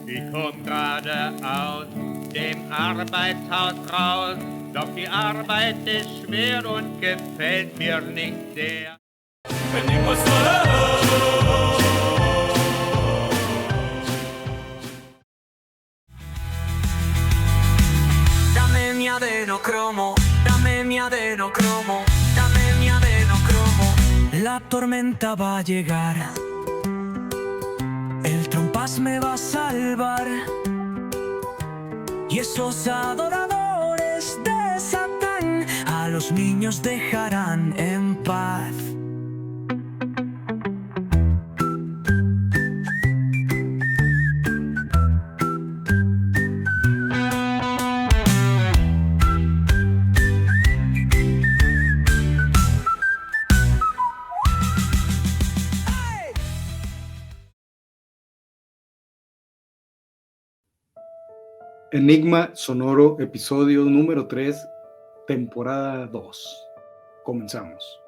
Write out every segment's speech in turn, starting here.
Ich komm gerade aus dem Arbeitshaus raus, doch die Arbeit ist schwer und gefällt mir nicht sehr. Venimos solo. Dame mi adenocromo, dame mi adenocromo, dame mi adenocromo. La tormenta va a llegar, el trompas me va a salvar, y esos adoradores de Satán a los niños dejarán en paz. Enigma Sonoro, episodio número 3, temporada 2. Comenzamos.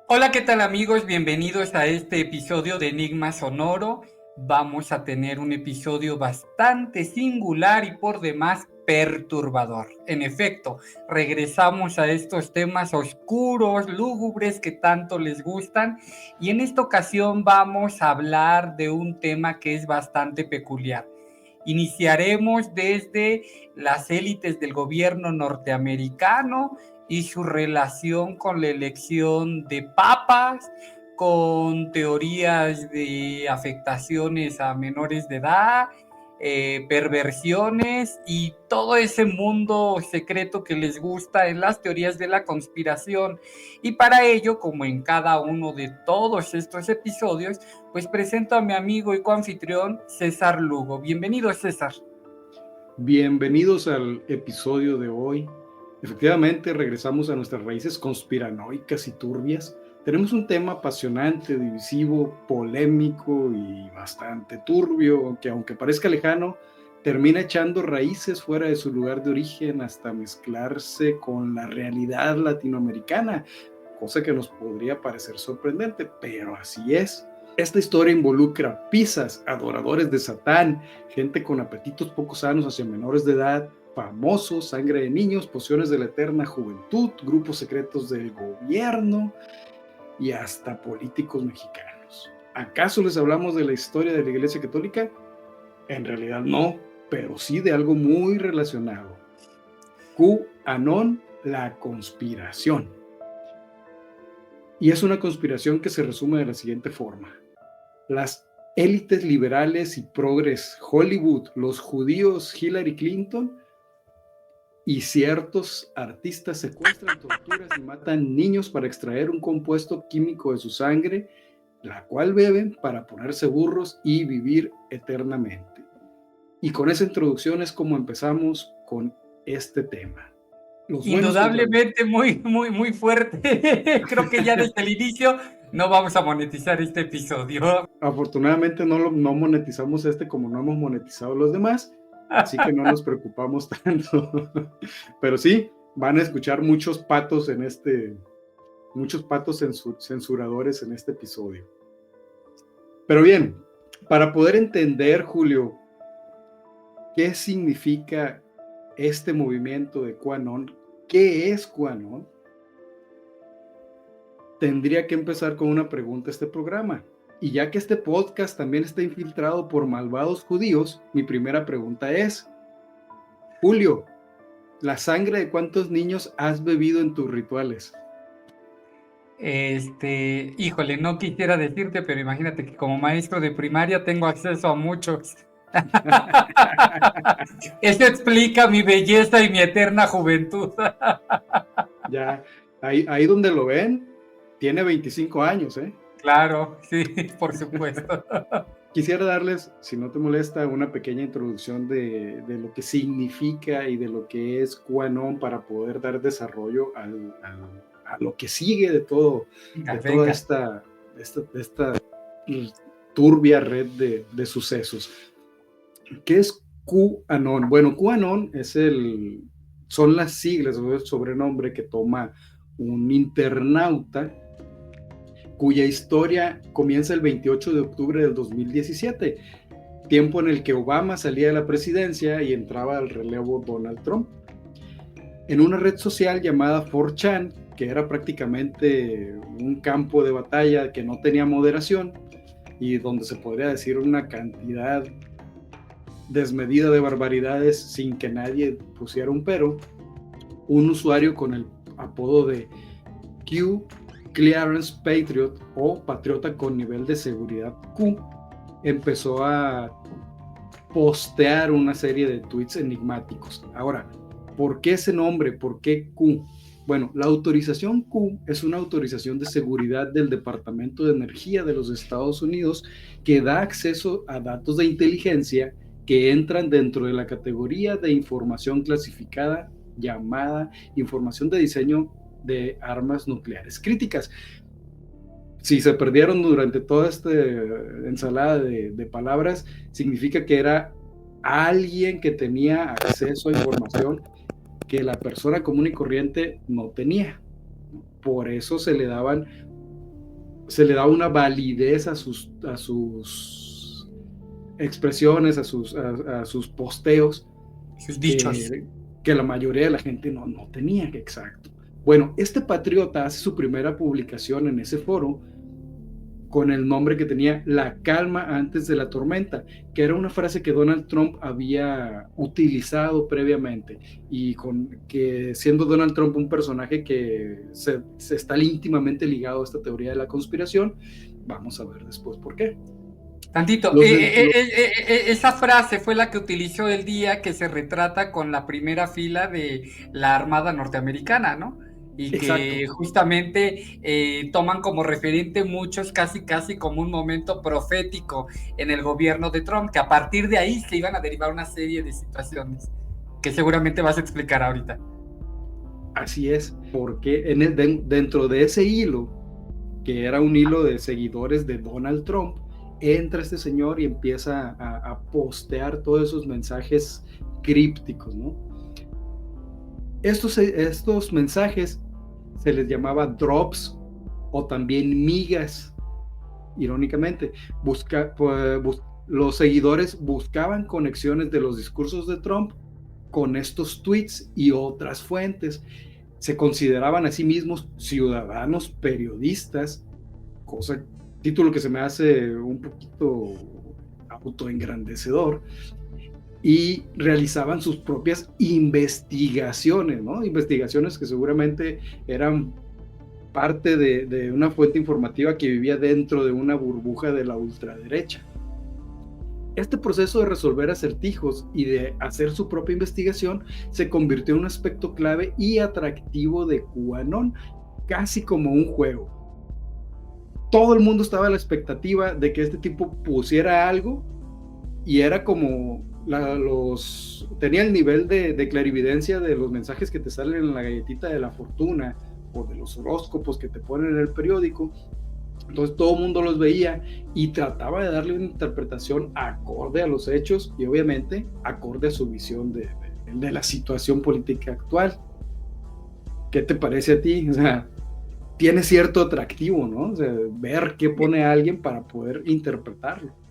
Hola, ¿qué tal amigos? Bienvenidos a este episodio de Enigma Sonoro. Vamos a tener un episodio bastante singular y por demás perturbador. En efecto, regresamos a estos temas oscuros, lúgubres que tanto les gustan, y en esta ocasión vamos a hablar de un tema que es bastante peculiar. Iniciaremos desde las élites del gobierno norteamericano y su relación con la elección de papas, con teorías de afectaciones a menores de edad, perversiones y todo ese mundo secreto que les gusta en las teorías de la conspiración. Y para ello, como en cada uno de todos estos episodios, pues presento a mi amigo y coanfitrión César Lugo. Bienvenido, César. Bienvenidos al episodio de hoy. Efectivamente, regresamos a nuestras raíces conspiranoicas y turbias. Tenemos un tema apasionante, divisivo, polémico y bastante turbio, que aunque parezca lejano, termina echando raíces fuera de su lugar de origen hasta mezclarse con la realidad latinoamericana, cosa que nos podría parecer sorprendente, pero así es. Esta historia involucra pisas, adoradores de Satán, gente con apetitos poco sanos hacia menores de edad, famosos, sangre de niños, pociones de la eterna juventud, grupos secretos del gobierno y hasta políticos mexicanos. ¿Acaso les hablamos de la historia de la Iglesia Católica? En realidad no, pero sí de algo muy relacionado. QAnon, la conspiración. Y es una conspiración que se resume de la siguiente forma. Las élites liberales y progres, Hollywood, los judíos, Hillary Clinton y ciertos artistas secuestran, torturan y matan niños para extraer un compuesto químico de su sangre, la cual beben para ponerse burros y vivir eternamente. Y con esa introducción es como empezamos con este tema. Indudablemente muy fuerte. Creo que ya desde el inicio no vamos a monetizar este episodio. Afortunadamente no monetizamos como no hemos monetizado los demás, así que no nos preocupamos tanto. Pero sí, van a escuchar muchos patos censuradores en este episodio. Pero bien, para poder entender, Julio, qué significa este movimiento de QAnon, qué es QAnon, tendría que empezar con una pregunta a este programa. Y ya que este podcast también está infiltrado por malvados judíos, mi primera pregunta es, Julio, ¿la sangre de cuántos niños has bebido en tus rituales? Híjole, no quisiera decirte, pero imagínate que como maestro de primaria tengo acceso a muchos. Eso explica mi belleza y mi eterna juventud. Ya, ahí donde lo ven, tiene 25 años, ¿eh? Claro, sí, por supuesto. Quisiera darles, si no te molesta, una pequeña introducción de lo que significa y de lo que es QAnon para poder dar desarrollo a lo que sigue de toda esta turbia red de sucesos. ¿Qué es QAnon? Bueno, QAnon son las siglas o el sobrenombre que toma un internauta cuya historia comienza el 28 de octubre del 2017. tiempo en el que Obama salía de la presidencia y entraba al relevo Donald Trump. En una red social llamada 4chan, que era prácticamente un campo de batalla que no tenía moderación y donde se podría decir una cantidad desmedida de barbaridades sin que nadie pusiera un pero, un usuario con el apodo de Q Clearance Patriot o patriota con nivel de seguridad Q empezó a postear una serie de tweets enigmáticos. Ahora, ¿por qué ese nombre? ¿Por qué Q? Bueno, la autorización Q es una autorización de seguridad del Departamento de Energía de los Estados Unidos que da acceso a datos de inteligencia que entran dentro de la categoría de información clasificada llamada información de diseño de armas nucleares críticas. Si se perdieron durante toda esta ensalada de palabras, significa que era alguien que tenía acceso a información que la persona común y corriente no tenía. Por eso se le daba una validez a sus expresiones, a sus posteos, sus dichos, que la mayoría de la gente no tenía. Exacto. Bueno, este patriota hace su primera publicación en ese foro con el nombre que tenía La calma antes de la tormenta, que era una frase que Donald Trump había utilizado previamente, y que siendo Donald Trump un personaje que se está íntimamente ligado a esta teoría de la conspiración, vamos a ver después por qué. Tantito, esa frase fue la que utilizó el día que se retrata con la primera fila de la Armada norteamericana, ¿no? Y exacto, que justamente toman como referente muchos casi como un momento profético en el gobierno de Trump, que a partir de ahí se iban a derivar una serie de situaciones que seguramente vas a explicar ahorita. Así es, porque dentro de ese hilo, que era un hilo de seguidores de Donald Trump, entra este señor y empieza a postear todos esos mensajes crípticos, ¿no? Estos mensajes se les llamaba drops o también migas. Irónicamente, los seguidores buscaban conexiones de los discursos de Trump con estos tweets y otras fuentes. Se consideraban a sí mismos ciudadanos periodistas, título que se me hace un poquito autoengrandecedor, y realizaban sus propias investigaciones, ¿no? Investigaciones que seguramente eran parte de una fuente informativa que vivía dentro de una burbuja de la ultraderecha. Este proceso de resolver acertijos y de hacer su propia investigación se convirtió en un aspecto clave y atractivo de QAnon, casi como un juego. Todo el mundo estaba a la expectativa de que este tipo pusiera algo, y era como tenía el nivel de clarividencia de los mensajes que te salen en la galletita de la fortuna o de los horóscopos que te ponen en el periódico. Entonces todo el mundo los veía y trataba de darle una interpretación acorde a los hechos y obviamente acorde a su visión de la situación política actual. ¿Qué te parece a ti? O sea, tiene cierto atractivo, ¿no? O sea, ver qué pone alguien para poder interpretarlo.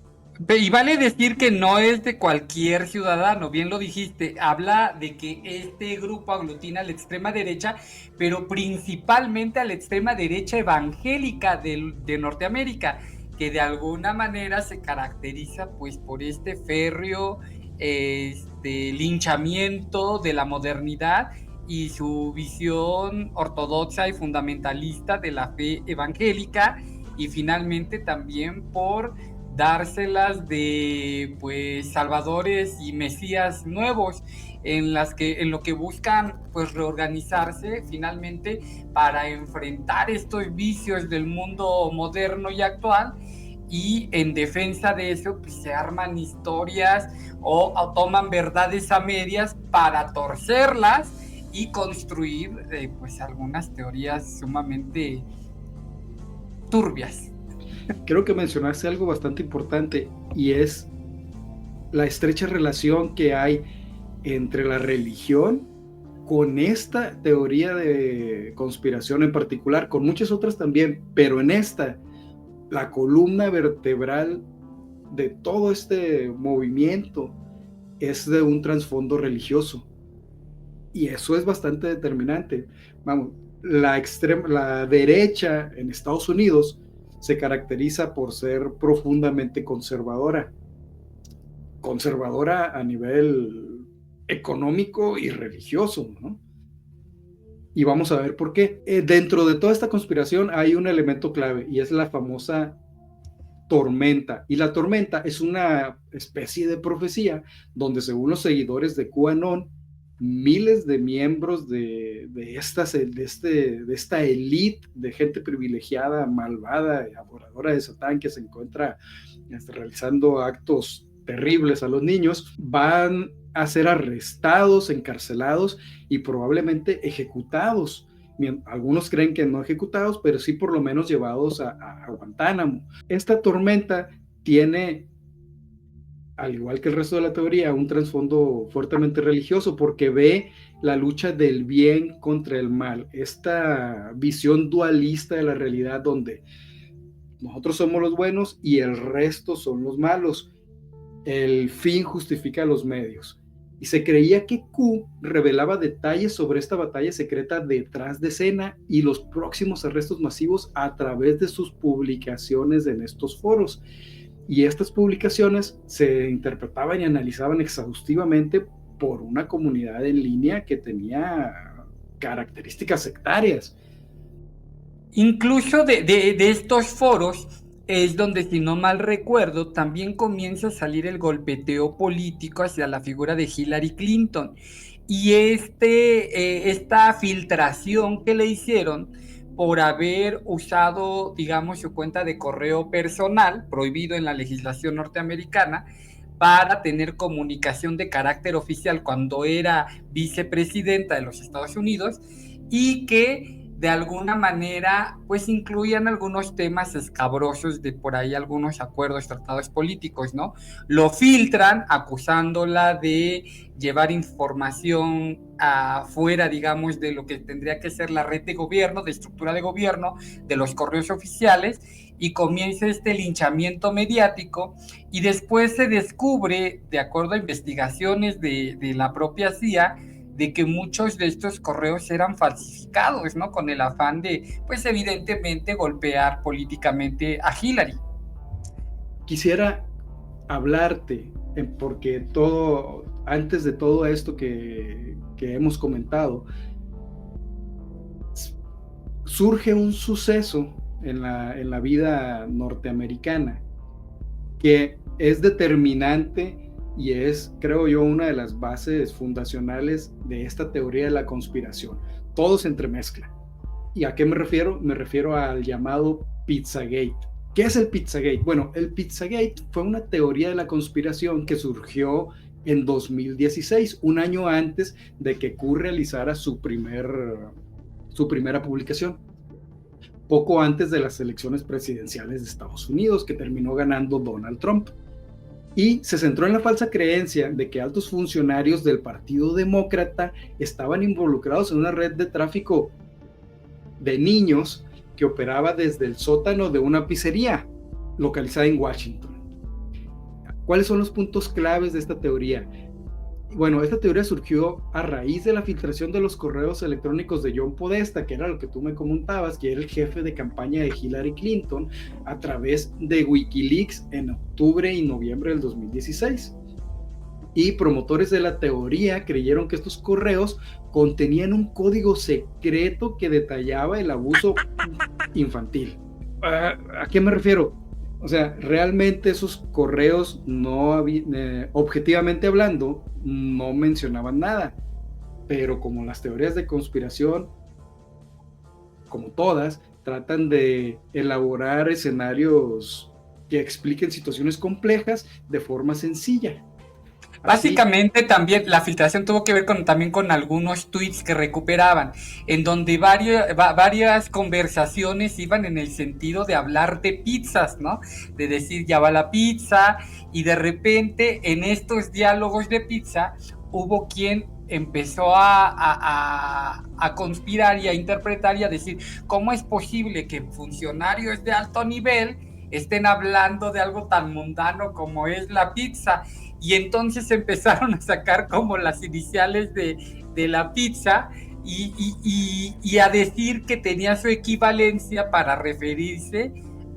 Y vale decir que no es de cualquier ciudadano, bien lo dijiste, habla de que este grupo aglutina a la extrema derecha, pero principalmente a la extrema derecha evangélica de Norteamérica, que de alguna manera se caracteriza pues por este férreo linchamiento de la modernidad y su visión ortodoxa y fundamentalista de la fe evangélica, y finalmente también por dárselas de pues salvadores y mesías nuevos en lo que buscan pues reorganizarse finalmente para enfrentar estos vicios del mundo moderno y actual, y en defensa de eso pues se arman historias o toman verdades a medias para torcerlas y construir pues algunas teorías sumamente turbias. Creo que mencionaste algo bastante importante, y es la estrecha relación que hay entre la religión con esta teoría de conspiración en particular, con muchas otras también, pero en esta, la columna vertebral de todo este movimiento es de un trasfondo religioso. Y eso es bastante determinante. Vamos, la derecha en Estados Unidos se caracteriza por ser profundamente conservadora a nivel económico y religioso, ¿no? Y vamos a ver por qué. Dentro de toda esta conspiración hay un elemento clave y es la famosa tormenta. Y la tormenta es una especie de profecía donde, según los seguidores de QAnon, miles de miembros de esta élite de gente privilegiada, malvada y adoradora de Satán que se encuentra realizando actos terribles a los niños, van a ser arrestados, encarcelados y probablemente ejecutados. Algunos creen que no ejecutados, pero sí por lo menos llevados a Guantánamo. Esta tormenta tiene, al igual que el resto de la teoría, un trasfondo fuertemente religioso porque ve la lucha del bien contra el mal, esta visión dualista de la realidad donde nosotros somos los buenos y el resto son los malos. El fin justifica los medios. Y se creía que Q revelaba detalles sobre esta batalla secreta detrás de escena y los próximos arrestos masivos a través de sus publicaciones en estos foros. Y estas publicaciones se interpretaban y analizaban exhaustivamente por una comunidad en línea que tenía características sectarias. Incluso de estos foros es donde, si no mal recuerdo, también comienza a salir el golpeteo político hacia la figura de Hillary Clinton. Y esta filtración que le hicieron por haber usado, digamos, su cuenta de correo personal, prohibido en la legislación norteamericana, para tener comunicación de carácter oficial cuando era vicepresidenta de los Estados Unidos, y que de alguna manera pues incluían algunos temas escabrosos de por ahí algunos acuerdos, tratados políticos, ¿no? Lo filtran acusándola de llevar información afuera, digamos, de lo que tendría que ser la red de gobierno, de estructura de gobierno, de los correos oficiales, y comienza este linchamiento mediático, y después se descubre, de acuerdo a investigaciones de la propia CIA, de que muchos de estos correos eran falsificados, ¿no? Con el afán de, pues evidentemente, golpear políticamente a Hillary. Quisiera hablarte, porque antes de todo esto que hemos comentado, surge un suceso en la vida norteamericana que es determinante y es, creo yo, una de las bases fundacionales de esta teoría de la conspiración. Todo se entremezcla. ¿Y a qué me refiero? Me refiero al llamado Pizzagate. ¿Qué es el Pizzagate? Bueno, el Pizzagate fue una teoría de la conspiración que surgió en 2016, un año antes de que Q realizara su primera publicación, poco antes de las elecciones presidenciales de Estados Unidos, que terminó ganando Donald Trump. Y se centró en la falsa creencia de que altos funcionarios del Partido Demócrata estaban involucrados en una red de tráfico de niños que operaba desde el sótano de una pizzería localizada en Washington. ¿Cuáles son los puntos claves de esta teoría? Bueno, esta teoría surgió a raíz de la filtración de los correos electrónicos de John Podesta, que era lo que tú me comentabas, que era el jefe de campaña de Hillary Clinton, a través de Wikileaks en octubre y noviembre del 2016. Y promotores de la teoría creyeron que estos correos contenían un código secreto que detallaba el abuso infantil. ¿A qué me refiero? O sea, realmente esos correos objetivamente hablando, no mencionaban nada, pero como las teorías de conspiración, como todas, tratan de elaborar escenarios que expliquen situaciones complejas de forma sencilla. Básicamente también la filtración tuvo que ver también con algunos tweets que recuperaban, en donde varias conversaciones iban en el sentido de hablar de pizzas, ¿no? De decir, ya va la pizza, y de repente en estos diálogos de pizza hubo quien empezó a conspirar y a interpretar y a decir, ¿cómo es posible que funcionarios de alto nivel estén hablando de algo tan mundano como es la pizza. Y entonces empezaron a sacar como las iniciales de la pizza y a decir que tenía su equivalencia para referirse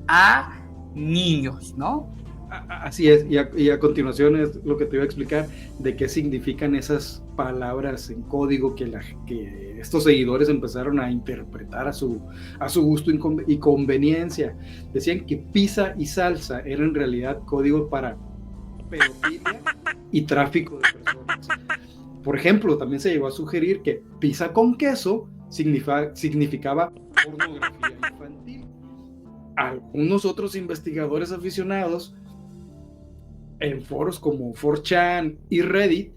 a niños, ¿no? Así es, y a continuación es lo que te iba a explicar de qué significan esas palabras en código que estos seguidores empezaron a interpretar a su gusto y conveniencia. Decían que pizza y salsa era en realidad código para pedofilia y tráfico de personas. Por ejemplo, también se llegó a sugerir que pizza con queso significaba pornografía infantil. Algunos otros investigadores aficionados en foros como 4chan y Reddit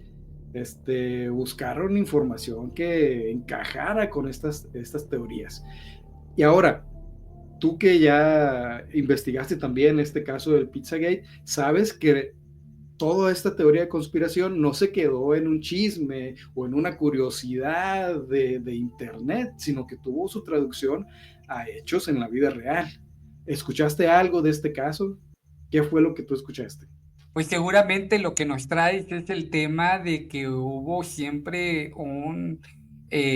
buscaron información que encajara con estas teorías. Y ahora, tú que ya investigaste también este caso del Pizzagate, sabes que toda esta teoría de conspiración no se quedó en un chisme o en una curiosidad de internet, sino que tuvo su traducción a hechos en la vida real. ¿Escuchaste algo de este caso? ¿Qué fue lo que tú escuchaste? Pues seguramente lo que nos traes es el tema de que hubo siempre un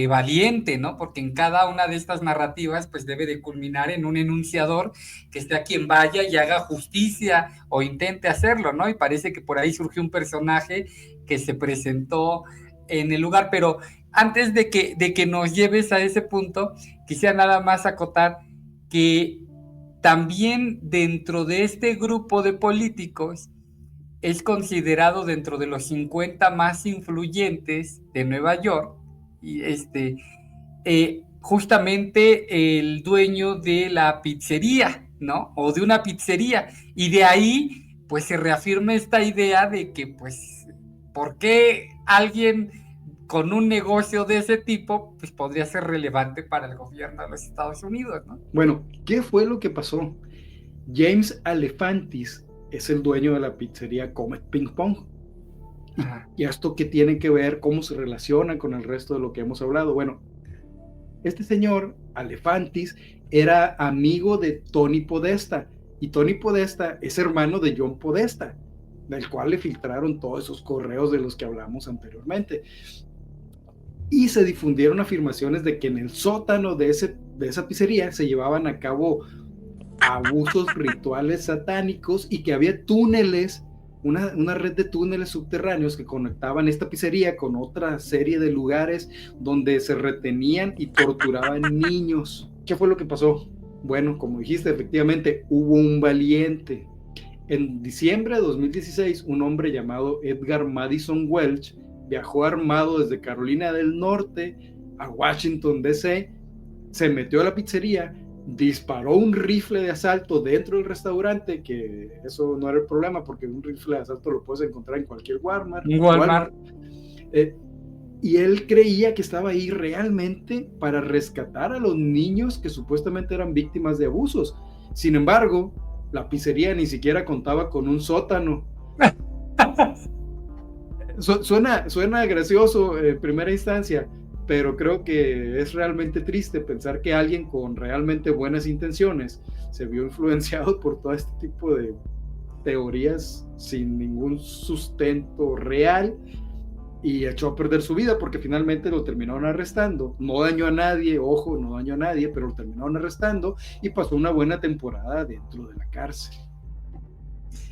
valiente, ¿no? Porque en cada una de estas narrativas pues debe de culminar en un enunciador que sea quien vaya y haga justicia o intente hacerlo, ¿no? Y parece que por ahí surgió un personaje que se presentó en el lugar, pero antes de que nos lleves a ese punto, quisiera nada más acotar que también dentro de este grupo de políticos es considerado dentro de los 50 más influyentes de Nueva York, y justamente el dueño de la pizzería, ¿no? O de una pizzería, y de ahí pues se reafirma esta idea de que pues, ¿por qué alguien con un negocio de ese tipo pues podría ser relevante para el gobierno de los Estados Unidos, ¿no? Bueno, ¿qué fue lo que pasó? James Alefantis es el dueño de la pizzería Comet Ping Pong. ¿Y esto qué tiene que ver? ¿Cómo se relaciona con el resto de lo que hemos hablado? Bueno, este señor, Alefantis, era amigo de Tony Podesta, y Tony Podesta es hermano de John Podesta, del cual le filtraron todos esos correos de los que hablamos anteriormente. Y se difundieron afirmaciones de que en el sótano de esa pizzería se llevaban a cabo abusos rituales satánicos y que había túneles, una red de túneles subterráneos que conectaban esta pizzería con otra serie de lugares donde se retenían y torturaban niños. ¿Qué fue lo que pasó? Bueno, como dijiste, efectivamente hubo un valiente. En diciembre de 2016, un hombre llamado Edgar Madison Welch viajó armado desde Carolina del Norte a Washington, D.C., se metió a la pizzería, disparó un rifle de asalto dentro del restaurante, que eso no era el problema porque un rifle de asalto lo puedes encontrar en cualquier Walmart. Y él creía que estaba ahí realmente para rescatar a los niños que supuestamente eran víctimas de abusos. Sin embargo, la pizzería ni siquiera contaba con un sótano. Suena gracioso en primera instancia, pero creo que es realmente triste pensar que alguien con realmente buenas intenciones se vio influenciado por todo este tipo de teorías sin ningún sustento real y echó a perder su vida, porque finalmente lo terminaron arrestando. No dañó a nadie, ojo, no dañó a nadie, pero lo terminaron arrestando y pasó una buena temporada dentro de la cárcel.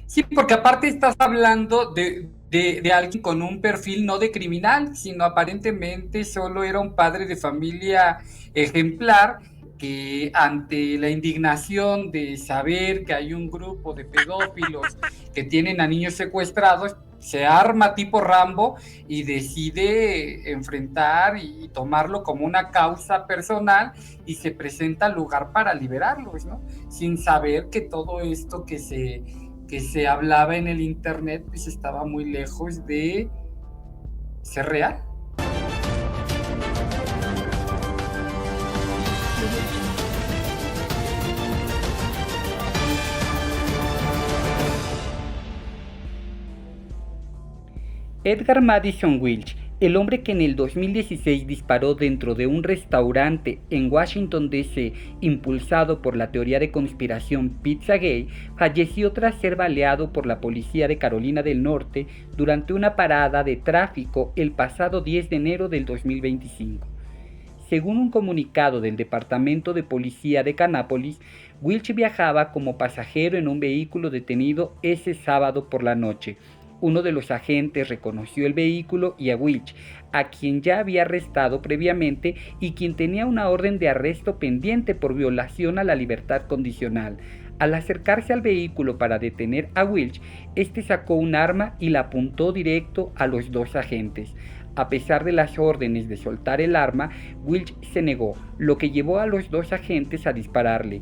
Sí, porque aparte estás hablando de alguien con un perfil no de criminal, sino aparentemente solo era un padre de familia ejemplar que ante la indignación de saber que hay un grupo de pedófilos que tienen a niños secuestrados, se arma tipo Rambo y decide enfrentar y tomarlo como una causa personal y se presenta al lugar para liberarlos, ¿no? Sin saber que todo esto que se hablaba en el internet pues estaba muy lejos de ser real. Edgar Madison Welch El hombre que en el 2016 disparó dentro de un restaurante en Washington, D.C., impulsado por la teoría de conspiración Pizzagate, falleció tras ser baleado por la policía de Carolina del Norte durante una parada de tráfico el pasado 10 de enero del 2025. Según un comunicado del Departamento de Policía de Kanápolis, Wilch viajaba como pasajero en un vehículo detenido ese sábado por la noche. Uno de los agentes reconoció el vehículo y a Wilch, a quien ya había arrestado previamente y quien tenía una orden de arresto pendiente por violación a la libertad condicional. Al acercarse al vehículo para detener a Wilch, este sacó un arma y la apuntó directo a los dos agentes. A pesar de las órdenes de soltar el arma, Wilch se negó, lo que llevó a los dos agentes a dispararle.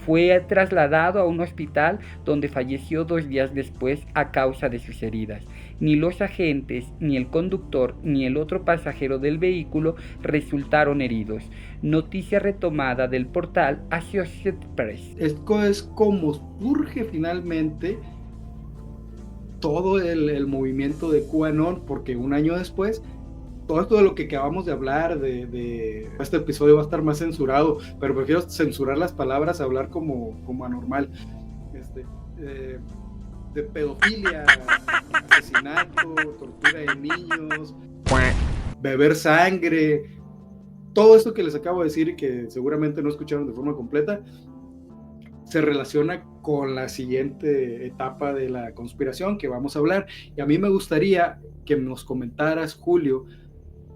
Fue trasladado a un hospital donde falleció 2 días después a causa de sus heridas. Ni los agentes, ni el conductor, ni el otro pasajero del vehículo resultaron heridos. Noticia retomada del portal Associated Press. Esto es como surge finalmente todo el movimiento de QAnon, porque un año después todo esto de lo que acabamos de hablar, de este episodio va a estar más censurado, pero prefiero censurar las palabras, hablar como anormal, de pedofilia, asesinato, tortura de niños, beber sangre, todo esto que les acabo de decir y que seguramente no escucharon de forma completa, se relaciona con la siguiente etapa de la conspiración que vamos a hablar. Y a mí me gustaría que nos comentaras, Julio,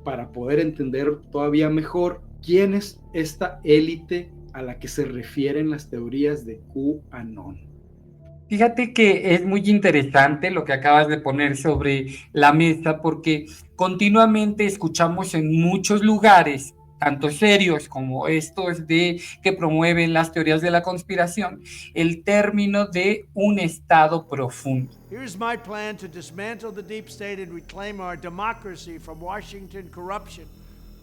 para poder entender todavía mejor quién es esta élite a la que se refieren las teorías de QAnon. Fíjate que es muy interesante lo que acabas de poner sobre la mesa, porque continuamente escuchamos en muchos lugares, tanto serios como estos que promueven las teorías de la conspiración, el término de un estado profundo. Here's my plan to dismantle the deep state and reclaim our democracy from Washington corruption,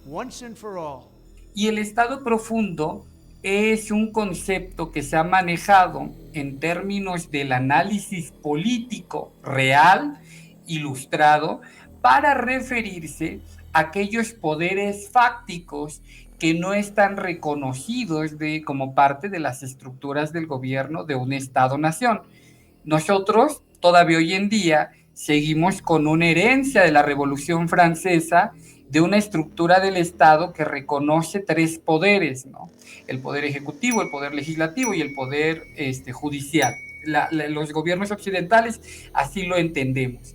once and for all. Y el estado profundo es un concepto que se ha manejado en términos del análisis político real, ilustrado, para referirse a aquellos poderes fácticos que no están reconocidos como parte de las estructuras del gobierno de un Estado-nación. Nosotros, todavía hoy en día, seguimos con una herencia de la Revolución Francesa, de una estructura del Estado que reconoce 3 poderes, ¿no? El poder ejecutivo, el poder legislativo y el poder judicial. Los gobiernos occidentales así lo entendemos.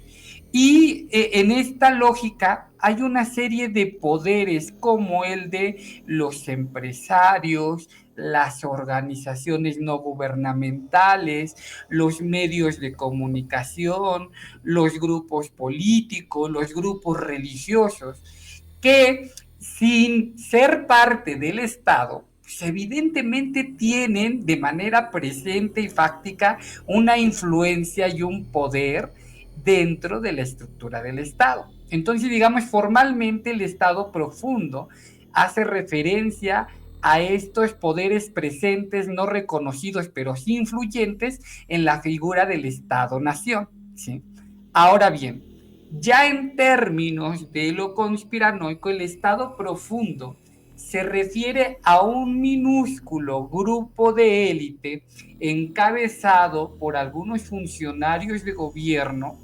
Y en esta lógica hay una serie de poderes como el de los empresarios, las organizaciones no gubernamentales, los medios de comunicación, los grupos políticos, los grupos religiosos, que sin ser parte del Estado, pues evidentemente tienen de manera presente y fáctica una influencia y un poder dentro de la estructura del Estado. Entonces, digamos, formalmente el Estado profundo hace referencia a estos poderes presentes, no reconocidos, pero sí influyentes en la figura del Estado-nación, ¿sí? Ahora bien, ya en términos de lo conspiranoico, el estado profundo se refiere a un minúsculo grupo de élite encabezado por algunos funcionarios de gobierno,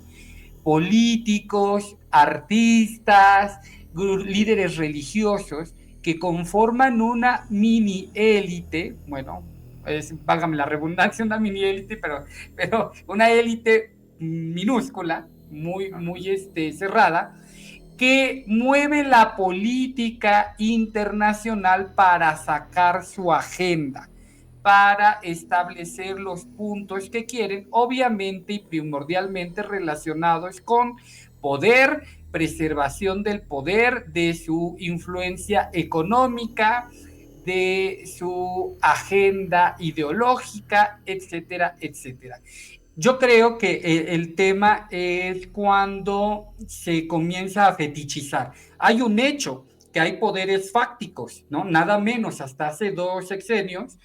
políticos, artistas, líderes religiosos que conforman una mini élite, bueno, válgame la redundancia, una mini élite, pero una élite minúscula, muy cerrada, que mueve la política internacional para sacar su agenda, para establecer los puntos que quieren, obviamente y primordialmente relacionados con poder, preservación del poder, de su influencia económica, de su agenda ideológica, etcétera, etcétera. Yo creo que el tema es cuando se comienza a fetichizar. Hay un hecho, que hay poderes fácticos, ¿no? Nada menos, hasta hace 2 sexenios,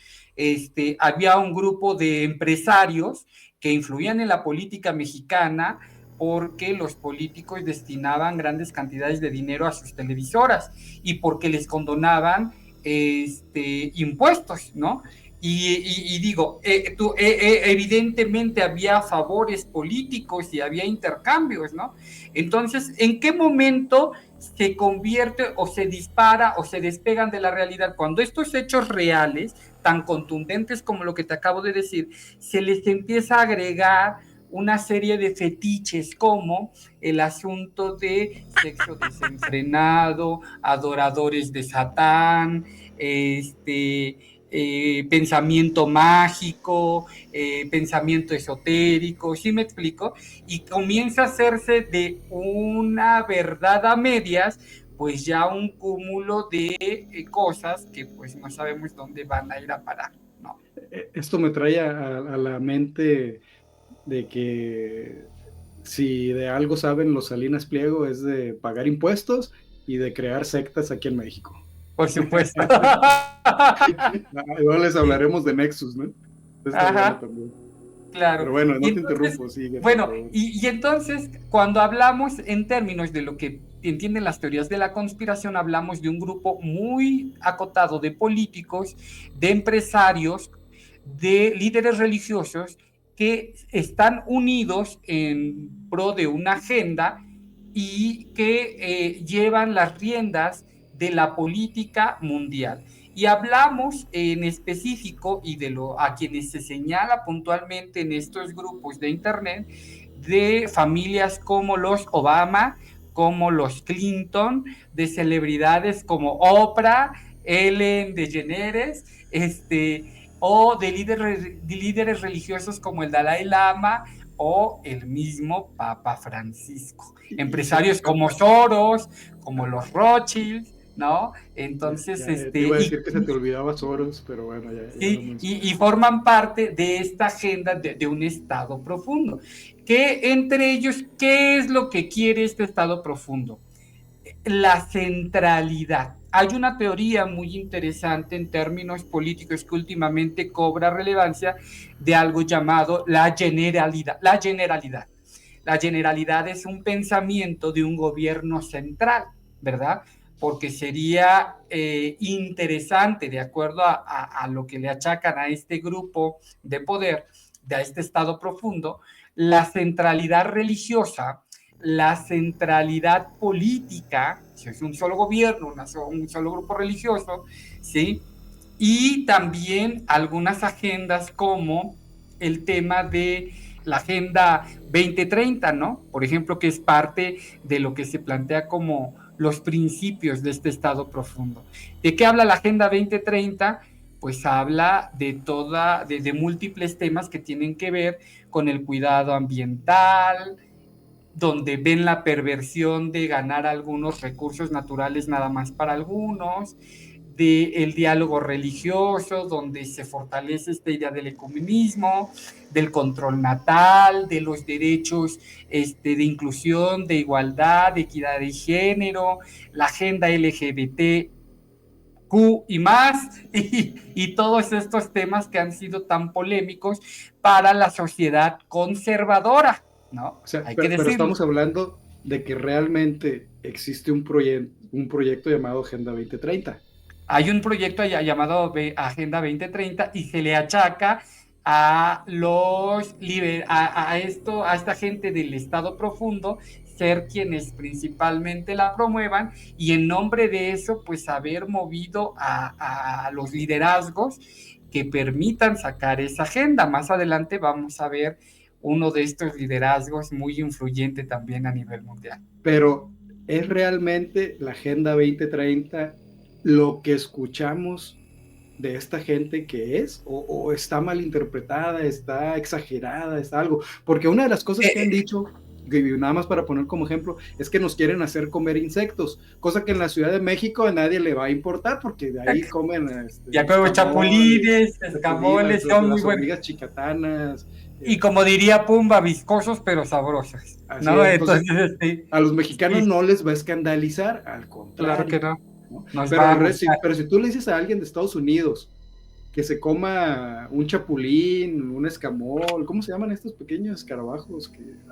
había un grupo de empresarios que influían en la política mexicana porque los políticos destinaban grandes cantidades de dinero a sus televisoras y porque les condonaban impuestos, ¿no? Y digo, evidentemente había favores políticos y había intercambios, ¿no? Entonces, ¿en qué momento se convierte o se dispara o se despegan de la realidad? Cuando estos hechos reales, tan contundentes como lo que te acabo de decir, se les empieza a agregar una serie de fetiches como el asunto de sexo desenfrenado, adoradores de Satán, pensamiento mágico, pensamiento esotérico, ¿sí me explico? Y comienza a hacerse de una verdad a medias, pues ya un cúmulo de cosas que pues no sabemos dónde van a ir a parar, ¿no? Esto me trae a la mente de que si de algo saben los Salinas Pliego es de pagar impuestos y de crear sectas aquí en México. Por supuesto. Igual les hablaremos de Nexus, ¿no? Ajá, claro. Pero bueno, no entonces, te interrumpo, sigue. Bueno, y entonces, cuando hablamos en términos de lo que entienden las teorías de la conspiración, hablamos de un grupo muy acotado de políticos, de empresarios, de líderes religiosos que están unidos en pro de una agenda y que llevan las riendas de la política mundial. Y hablamos en específico y de a quienes se señala puntualmente en estos grupos de internet, de familias como los Obama, como los Clinton, de celebridades como Oprah, Ellen DeGeneres, o de líderes religiosos como el Dalai Lama o el mismo Papa Francisco. Empresarios como Soros, como los Rothschild, ¿no? Entonces, te iba a decir que se te olvidaba Soros, pero bueno, ya sí, y forman parte de esta agenda de un estado profundo. Que entre ellos, ¿qué es lo que quiere este estado profundo? La centralidad. Hay una teoría muy interesante en términos políticos que últimamente cobra relevancia de algo llamado la generalidad. La generalidad es un pensamiento de un gobierno central, ¿verdad? Porque sería interesante, de acuerdo a lo que le achacan a este grupo de poder, a este estado profundo, la centralidad religiosa, la centralidad política, si es un solo gobierno, un solo grupo religioso, ¿sí? Y también algunas agendas como el tema de la Agenda 2030, ¿no? Por ejemplo, que es parte de lo que se plantea como los principios de este estado profundo. ¿De qué habla la Agenda 2030? Pues habla de múltiples temas que tienen que ver con el cuidado ambiental, donde ven la perversión de ganar algunos recursos naturales nada más para algunos, del diálogo religioso, donde se fortalece esta idea del ecumenismo, del control natal, de los derechos de inclusión, de igualdad, de equidad de género, la agenda LGBTQ y más, y todos estos temas que han sido tan polémicos para la sociedad conservadora, ¿no? O sea, pero estamos hablando de que realmente existe un proyecto llamado Agenda 2030. Hay un proyecto llamado Agenda 2030 y se le achaca a esta gente del estado profundo ser quienes principalmente la promuevan y en nombre de eso pues haber movido a los liderazgos que permitan sacar esa agenda. Más adelante vamos a ver uno de estos liderazgos muy influyente también a nivel mundial. Pero ¿es realmente la Agenda 2030 lo que escuchamos de esta gente que es? ¿O está mal interpretada, está exagerada, está algo? Porque una de las cosas que han dicho, nada más para poner como ejemplo, es que nos quieren hacer comer insectos, cosa que en la Ciudad de México a nadie le va a importar, porque de ahí comen ya como chapulines, escamoles, son muy buenas. Hormigas chicatanas. Y como diría Pumba, viscosos pero sabrosos, ¿no? Entonces, a los mexicanos no les va a escandalizar, al contrario. Claro que no. Pero si tú le dices a alguien de Estados Unidos que se coma un chapulín, un escamol, ¿cómo se llaman estos pequeños escarabajos?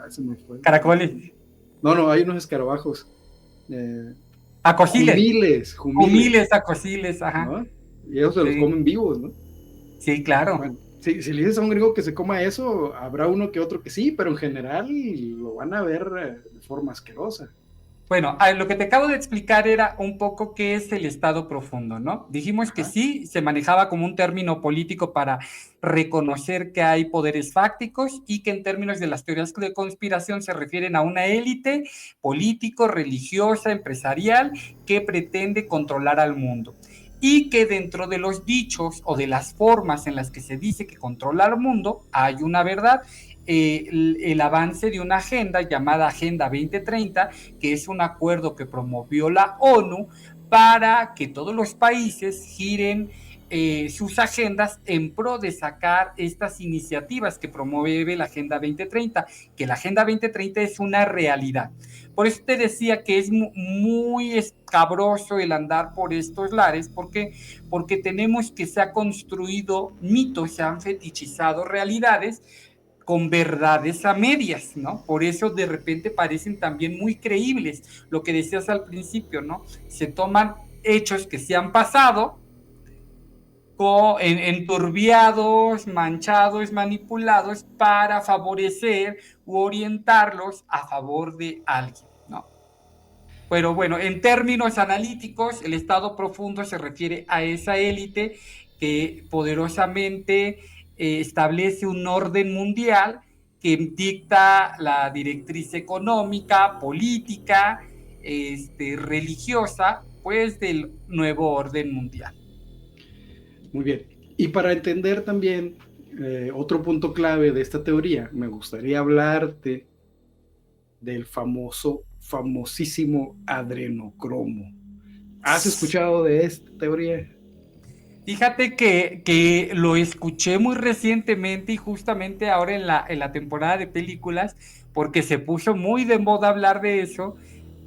Se me fue. Caracoles. No, hay unos escarabajos. Acosiles. Jumiles, Acosiles, ajá. ¿no? Y ellos se los comen vivos, ¿no? Sí, claro. Bueno, si le dices a un gringo que se coma eso, habrá uno que otro que sí, pero en general lo van a ver de forma asquerosa. Bueno, lo que te acabo de explicar era un poco qué es el Estado profundo, ¿no? Dijimos que sí, se manejaba como un término político para reconocer que hay poderes fácticos y que en términos de las teorías de conspiración se refieren a una élite político, religiosa, empresarial que pretende controlar al mundo. Y que dentro de los dichos o de las formas en las que se dice que controla al mundo hay una verdad. El avance de una agenda llamada Agenda 2030, que es un acuerdo que promovió la ONU para que todos los países giren sus agendas en pro de sacar estas iniciativas que promueve la Agenda 2030, que la Agenda 2030 es una realidad. Por eso te decía que es muy escabroso el andar por estos lares, porque tenemos que se ha construido mitos, se han fetichizado realidades con verdades a medias, ¿no? Por eso de repente parecen también muy creíbles, lo que decías al principio, ¿no? Se toman hechos que se han pasado, enturbiados, manchados, manipulados para favorecer u orientarlos a favor de alguien, ¿no? Pero bueno, en términos analíticos, el Estado profundo se refiere a esa élite que poderosamente establece un orden mundial que dicta la directriz económica, política, religiosa, pues del nuevo orden mundial. Muy bien. Y para entender también otro punto clave de esta teoría, me gustaría hablarte del famosísimo adrenocromo. ¿Has escuchado de esta teoría? Fíjate que lo escuché muy recientemente y justamente ahora en la temporada de películas, porque se puso muy de moda hablar de eso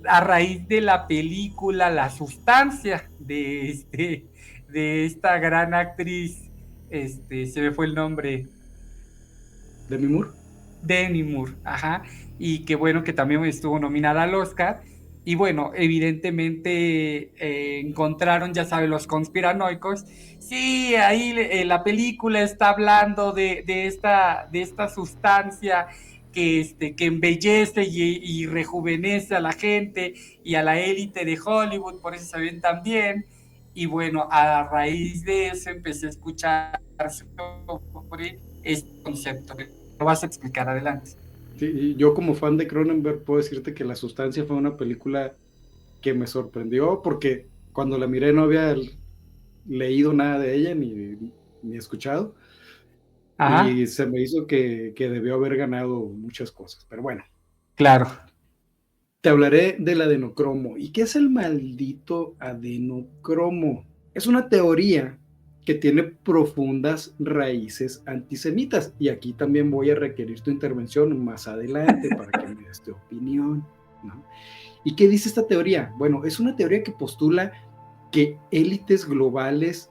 a raíz de la película La Sustancia de esta gran actriz, se me fue el nombre. ¿Demi Moore? Demi Moore, ajá, y que bueno, que también estuvo nominada al Oscar. Y bueno, evidentemente encontraron, ya saben, los conspiranoicos. Sí, ahí la película está hablando de esta sustancia que embellece y rejuvenece a la gente y a la élite de Hollywood, por eso se ven tan bien. Y bueno, a raíz de eso empecé a escuchar sobre este concepto. Lo vas a explicar adelante. Sí, yo como fan de Cronenberg puedo decirte que La Sustancia fue una película que me sorprendió porque cuando la miré no había leído nada de ella ni escuchado. Ajá. Y se me hizo que debió haber ganado muchas cosas, pero bueno. Claro. Te hablaré del adenocromo. ¿Y qué es el maldito adenocromo? Es una teoría que tiene profundas raíces antisemitas. Y aquí también voy a requerir tu intervención más adelante para que me des tu opinión, ¿no? ¿Y qué dice esta teoría? Bueno, es una teoría que postula que élites globales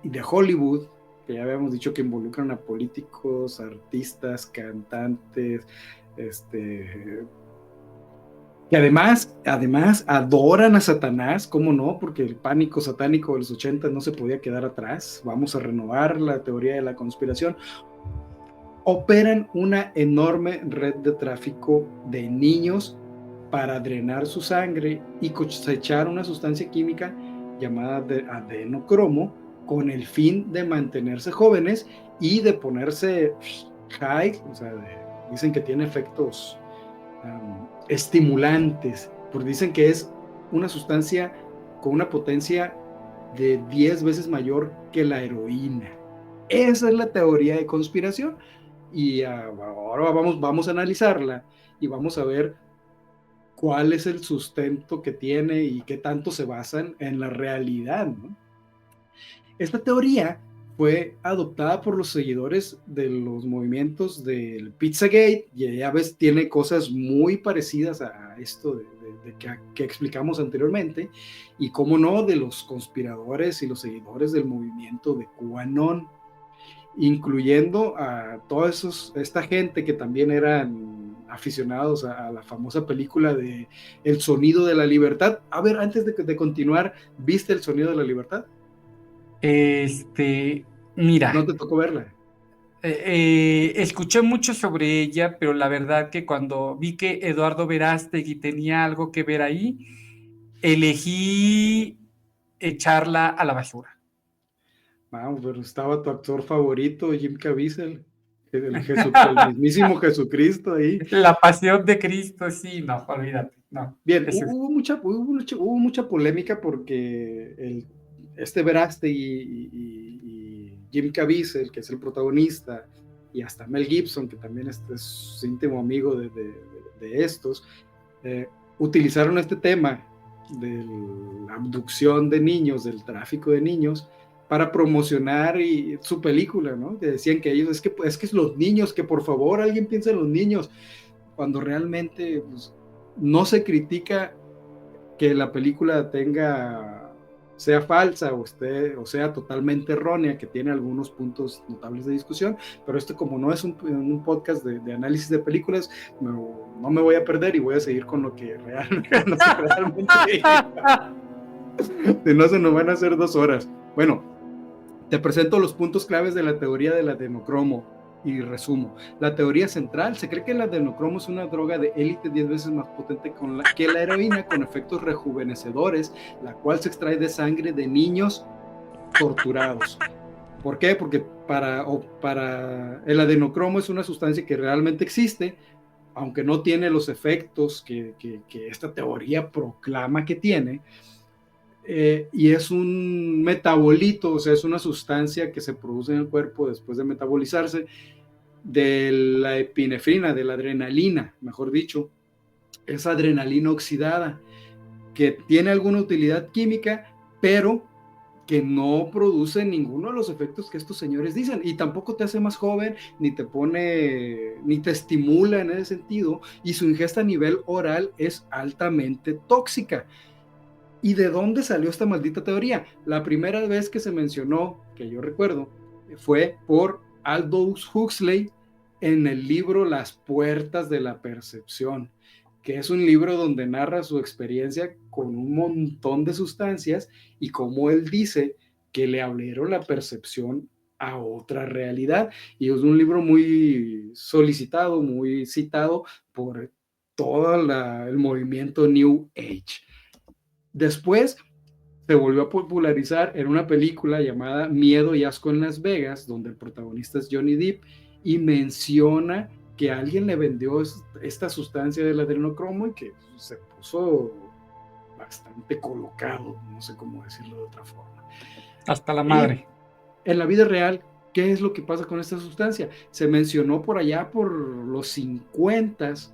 de Hollywood, que ya habíamos dicho que involucran a políticos, artistas, cantantes, que además adoran a Satanás, ¿cómo no? Porque el pánico satánico de los 80 no se podía quedar atrás. Vamos a renovar la teoría de la conspiración. Operan una enorme red de tráfico de niños para drenar su sangre y cosechar una sustancia química llamada adenocromo con el fin de mantenerse jóvenes y de ponerse high, o sea, dicen que tiene efectos estimulantes, porque dicen que es una sustancia con una potencia de 10 veces mayor que la heroína. Esa es la teoría de conspiración y ahora vamos a analizarla y vamos a ver cuál es el sustento que tiene y qué tanto se basan en la realidad, ¿no? Esta teoría fue adoptada por los seguidores de los movimientos del Pizzagate, y ya ves, tiene cosas muy parecidas a esto que explicamos anteriormente, y cómo no, de los conspiradores y los seguidores del movimiento de QAnon, incluyendo a toda esta gente que también eran aficionados a la famosa película de El Sonido de la Libertad. A ver, antes de continuar, ¿viste El Sonido de la Libertad? Mira, ¿No te tocó verla? escuché mucho sobre ella, pero la verdad que cuando vi que Eduardo Verástegui tenía algo que ver ahí, elegí echarla a la basura. Vamos, pero estaba tu actor favorito, Jim Caviezel, el mismísimo Jesucristo ahí. La pasión de Cristo, sí, no, olvídate, no. Bien, hubo mucha polémica porque Verástegui y Jim Caviezel, que es el protagonista, y hasta Mel Gibson, que también es íntimo amigo de estos, utilizaron este tema de la abducción de niños, del tráfico de niños, para promocionar su película, ¿no? Que decían que ellos, es que los niños, que por favor alguien piense en los niños, cuando realmente pues, no se critica que la película sea falsa o sea totalmente errónea, que tiene algunos puntos notables de discusión, pero como no es un podcast de análisis de películas, no me voy a perder y voy a seguir con lo que realmente si no se nos van a hacer 2 horas. Bueno, te presento los puntos claves de la teoría del adenocromo y resumo. La teoría central: se cree que el adenocromo es una droga de élite 10 veces más potente que la heroína, con efectos rejuvenecedores, la cual se extrae de sangre de niños torturados. ¿Por qué? Porque para el adenocromo es una sustancia que realmente existe, aunque no tiene los efectos que esta teoría proclama que tiene. Y es un metabolito, o sea, es una sustancia que se produce en el cuerpo después de metabolizarse de la epinefrina, de la adrenalina, mejor dicho, es adrenalina oxidada, que tiene alguna utilidad química, pero que no produce ninguno de los efectos que estos señores dicen, y tampoco te hace más joven, ni te estimula en ese sentido, y su ingesta a nivel oral es altamente tóxica. ¿Y de dónde salió esta maldita teoría? La primera vez que se mencionó, que yo recuerdo, fue por Aldous Huxley en el libro Las Puertas de la Percepción, que es un libro donde narra su experiencia con un montón de sustancias y cómo él dice que le abrieron la percepción a otra realidad. Y es un libro muy solicitado, muy citado por todo el movimiento New Age. Después se volvió a popularizar en una película llamada Miedo y Asco en Las Vegas, donde el protagonista es Johnny Depp, y menciona que alguien le vendió esta sustancia del adrenocromo y que se puso bastante colocado, no sé cómo decirlo de otra forma. Hasta la madre. En la vida real, ¿qué es lo que pasa con esta sustancia? Se mencionó por allá por los 50s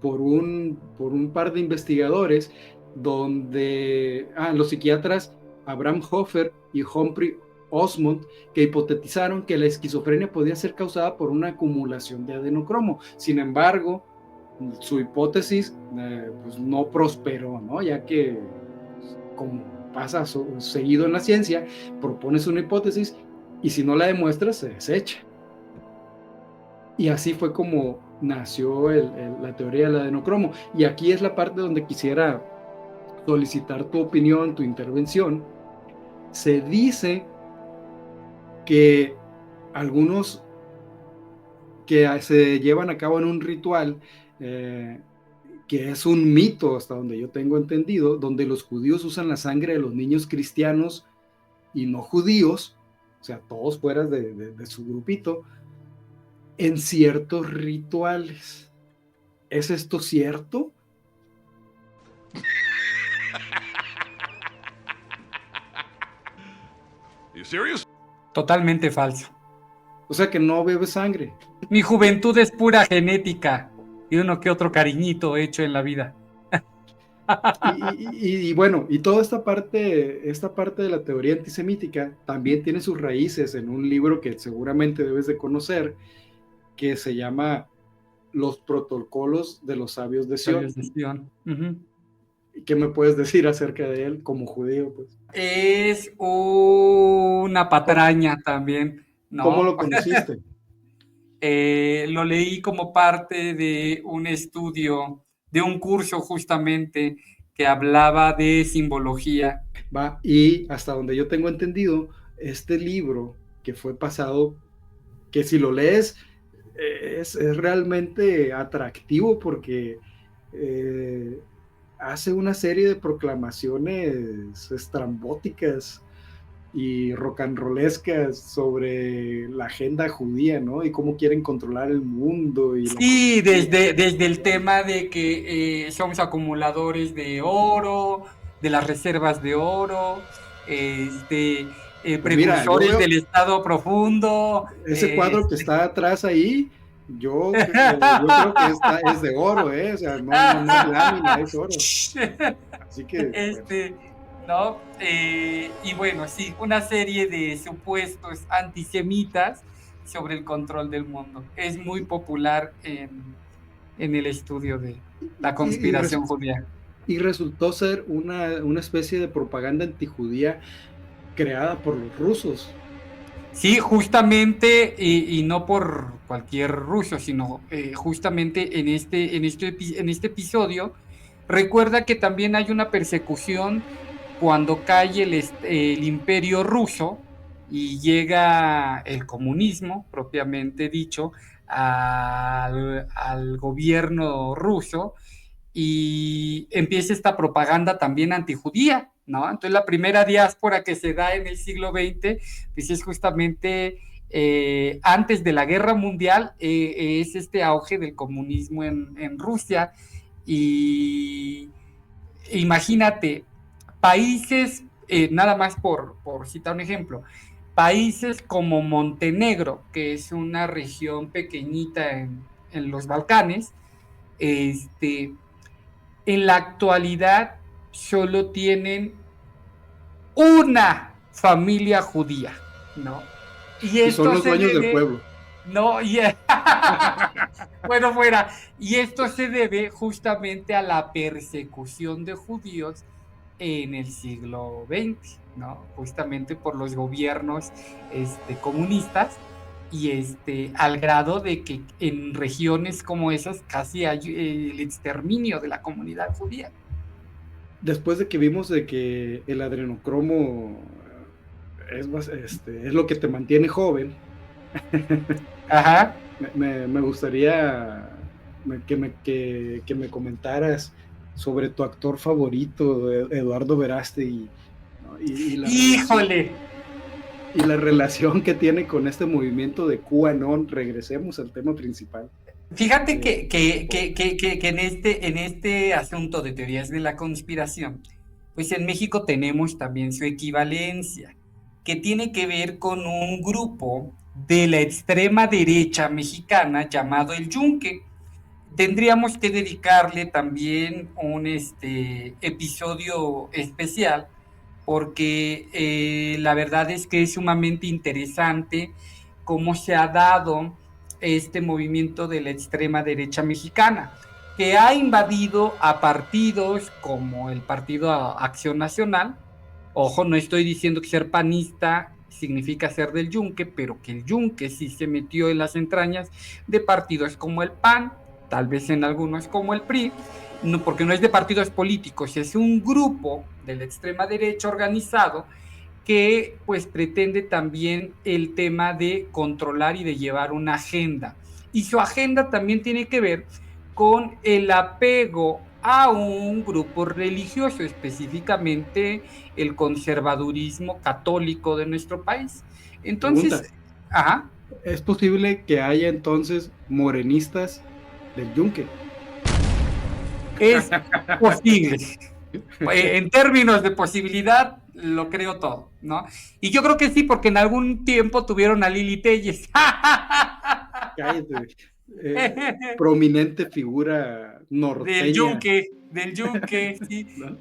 por un par de investigadores, donde los psiquiatras Abraham Hoffer y Humphrey Osmond, que hipotetizaron que la esquizofrenia podía ser causada por una acumulación de adenocromo. Sin embargo, su hipótesis pues no prosperó, ¿no? Ya que, como pasa seguido en la ciencia, propones una hipótesis y si no la demuestras, se desecha. Y así fue como nació la teoría del adenocromo. Y aquí es la parte donde quisiera solicitar tu opinión, tu intervención. Se dice que algunos que se llevan a cabo en un ritual, que es un mito hasta donde yo tengo entendido, donde los judíos usan la sangre de los niños cristianos y no judíos, o sea, todos fuera de su grupito, en ciertos rituales. ¿Es esto cierto? Totalmente falso. O sea, que no bebe sangre. Mi juventud es pura genética y uno que otro cariñito hecho en la vida. Y bueno, y toda esta parte de la teoría antisemítica también tiene sus raíces en un libro que seguramente debes de conocer, que se llama Los Protocolos de los Sabios de Sion. Ujú. ¿Qué me puedes decir acerca de él como judío, pues? Es una patraña también, ¿Cómo ¿no? lo conociste? Lo leí como parte de un estudio, de un curso justamente que hablaba de simbología. Va, y hasta donde yo tengo entendido, este libro que fue pasado, que si lo lees, es realmente atractivo porque hace una serie de proclamaciones estrambóticas y rock and rollescas sobre la agenda judía, ¿no? Y cómo quieren controlar el mundo y lo Sí, desde el tema de que somos acumuladores de oro, de las reservas de oro, pues mira, yo precursores veo del estado profundo. ese cuadro que está atrás ahí, yo creo que es de oro, ¿eh? O sea, no es lámina, es oro. Así que, pues, Este, ¿no? Y bueno, sí, una serie de supuestos antisemitas sobre el control del mundo. Es muy popular en el estudio de la y, y res- conspiración judía. y resultó ser una especie de propaganda antijudía creada por los rusos. Sí, justamente, y no por cualquier ruso, sino justamente en este episodio, recuerda que también hay una persecución cuando cae el imperio ruso y llega el comunismo, propiamente dicho, al gobierno ruso y empieza esta propaganda también antijudía, ¿no? Entonces la primera diáspora que se da en el siglo XX, pues es justamente antes de la Guerra Mundial, es este auge del comunismo en Rusia y imagínate, países, nada más por citar un ejemplo, países como Montenegro, que es una región pequeñita en los Balcanes, en la actualidad solo tienen una familia judía, ¿no? Y Y son esto los se dueños del debe, pueblo. no, bueno, fuera, y esto se debe justamente a la persecución de judíos en el siglo XX, ¿no? Justamente por los gobiernos comunistas y al grado de que en regiones como esas casi hay el exterminio de la comunidad judía. Después de que vimos de que el adrenocromo es lo que te mantiene joven, Ajá. me gustaría que me comentaras sobre tu actor favorito, Eduardo Verástegui, ¿no? Híjole. Y la relación que tiene con este movimiento de QAnon. Regresemos al tema principal. Fíjate que en este asunto de teorías de la conspiración, pues en México tenemos también su equivalencia, que tiene que ver con un grupo de la extrema derecha mexicana llamado el Yunque. Tendríamos que dedicarle también un episodio especial porque la verdad es que es sumamente interesante cómo se ha dado este movimiento de la extrema derecha mexicana, que ha invadido a partidos como el Partido Acción Nacional. Ojo, no estoy diciendo que ser panista significa ser del Yunque, pero que el Yunque sí se metió en las entrañas de partidos como el PAN, tal vez en algunos como el PRI, no, porque no es de partidos políticos, es un grupo de la extrema derecha organizado que pues pretende también el tema de controlar y de llevar una agenda. Y su agenda también tiene que ver con el apego a un grupo religioso, específicamente el conservadurismo católico de nuestro país. Entonces, Pregunta, ¿es posible que haya entonces morenistas del Yunque? es posible. En términos de posibilidad, lo creo todo, ¿no? Y yo creo que sí, porque en algún tiempo tuvieron a Lili Telles. Cállate. Prominente figura Del norteña. Yunque. Del Yunque, sí. ¿no?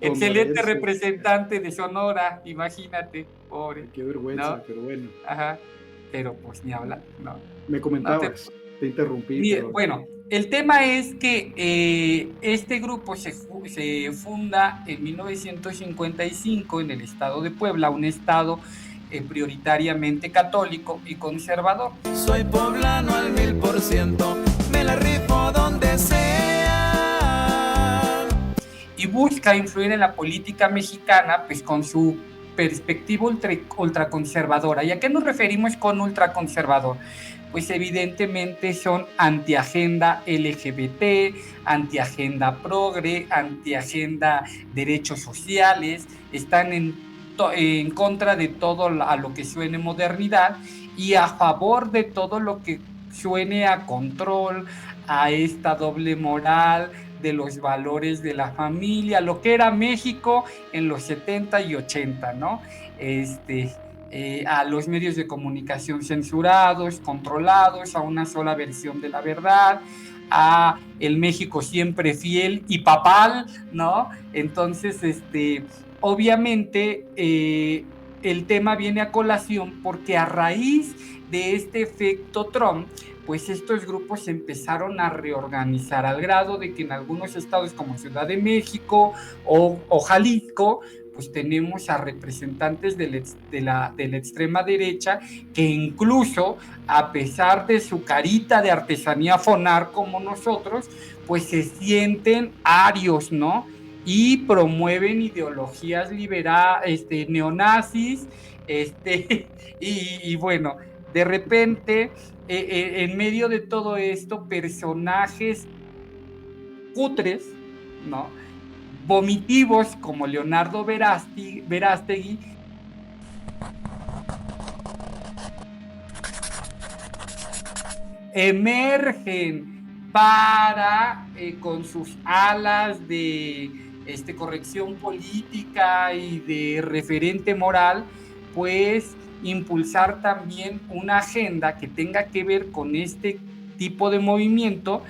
Excelente Sonorense. representante de Sonora, imagínate, pobre, Qué vergüenza, ¿no? pero bueno. Ajá, pero pues ni hablar, ¿no? Me No te comentabas, te interrumpí, pero Bueno, el tema es que este grupo se funda en 1955 en el estado de Puebla, un estado prioritariamente católico y conservador. Soy poblano al 1000%, me la rifo donde sea. Y busca influir en la política mexicana, pues con su perspectiva ultraconservadora. ¿Y a qué nos referimos con ultraconservador? Pues evidentemente son antiagenda LGBT, antiagenda progre, antiagenda derechos sociales, están en contra de todo a lo que suene modernidad y a favor de todo lo que suene a control, a esta doble moral, de los valores de la familia, lo que era México en los 70 y 80, ¿no? A los medios de comunicación censurados, controlados, a una sola versión de la verdad, a el México siempre fiel y papal, ¿no? Entonces, obviamente, el tema viene a colación porque a raíz de este efecto Trump, pues estos grupos se empezaron a reorganizar al grado de que en algunos estados como Ciudad de México o Jalisco, pues tenemos a representantes de la extrema derecha que incluso, a pesar de su carita de artesanía fonar como nosotros, pues se sienten arios, ¿no? Y promueven ideologías neonazis, y bueno, de repente, en medio de todo esto, personajes cutres, ¿no? Vomitivos como Leonardo Verástegui, emergen para, con sus alas de corrección política y de referente moral, pues impulsar también una agenda que tenga que ver con este tipo de movimiento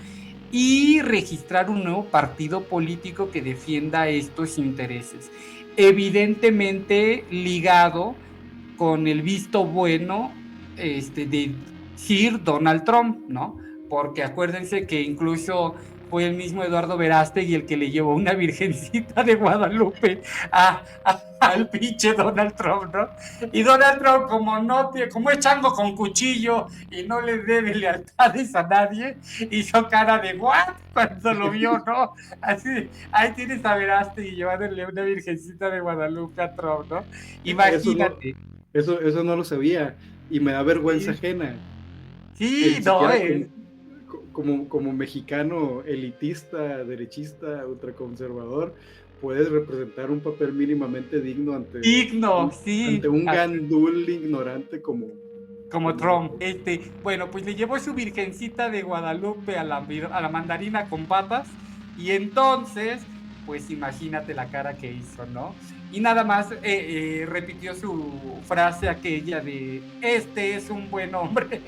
y registrar un nuevo partido político que defienda estos intereses, evidentemente ligado con el visto bueno de Sir Donald Trump, ¿no? Porque acuérdense que incluso fue el mismo Eduardo Verástegui el que le llevó una virgencita de Guadalupe al pinche Donald Trump, ¿no? Y Donald Trump, como es chango con cuchillo y no le debe lealtades a nadie, hizo cara de ¿what? Cuando lo vio, ¿no? Así, ahí tienes a Verástegui llevándole una virgencita de Guadalupe a Trump, ¿no? Imagínate. Eso no lo sabía y me da vergüenza ajena. Sí, no, como mexicano elitista, derechista, ultraconservador, puedes representar un papel mínimamente digno ante un gandul ignorante como Trump. Bueno, pues le llevó su virgencita de Guadalupe a la mandarina con patas y entonces, pues imagínate la cara que hizo, ¿no? Y nada más repitió su frase aquella de este es un buen hombre.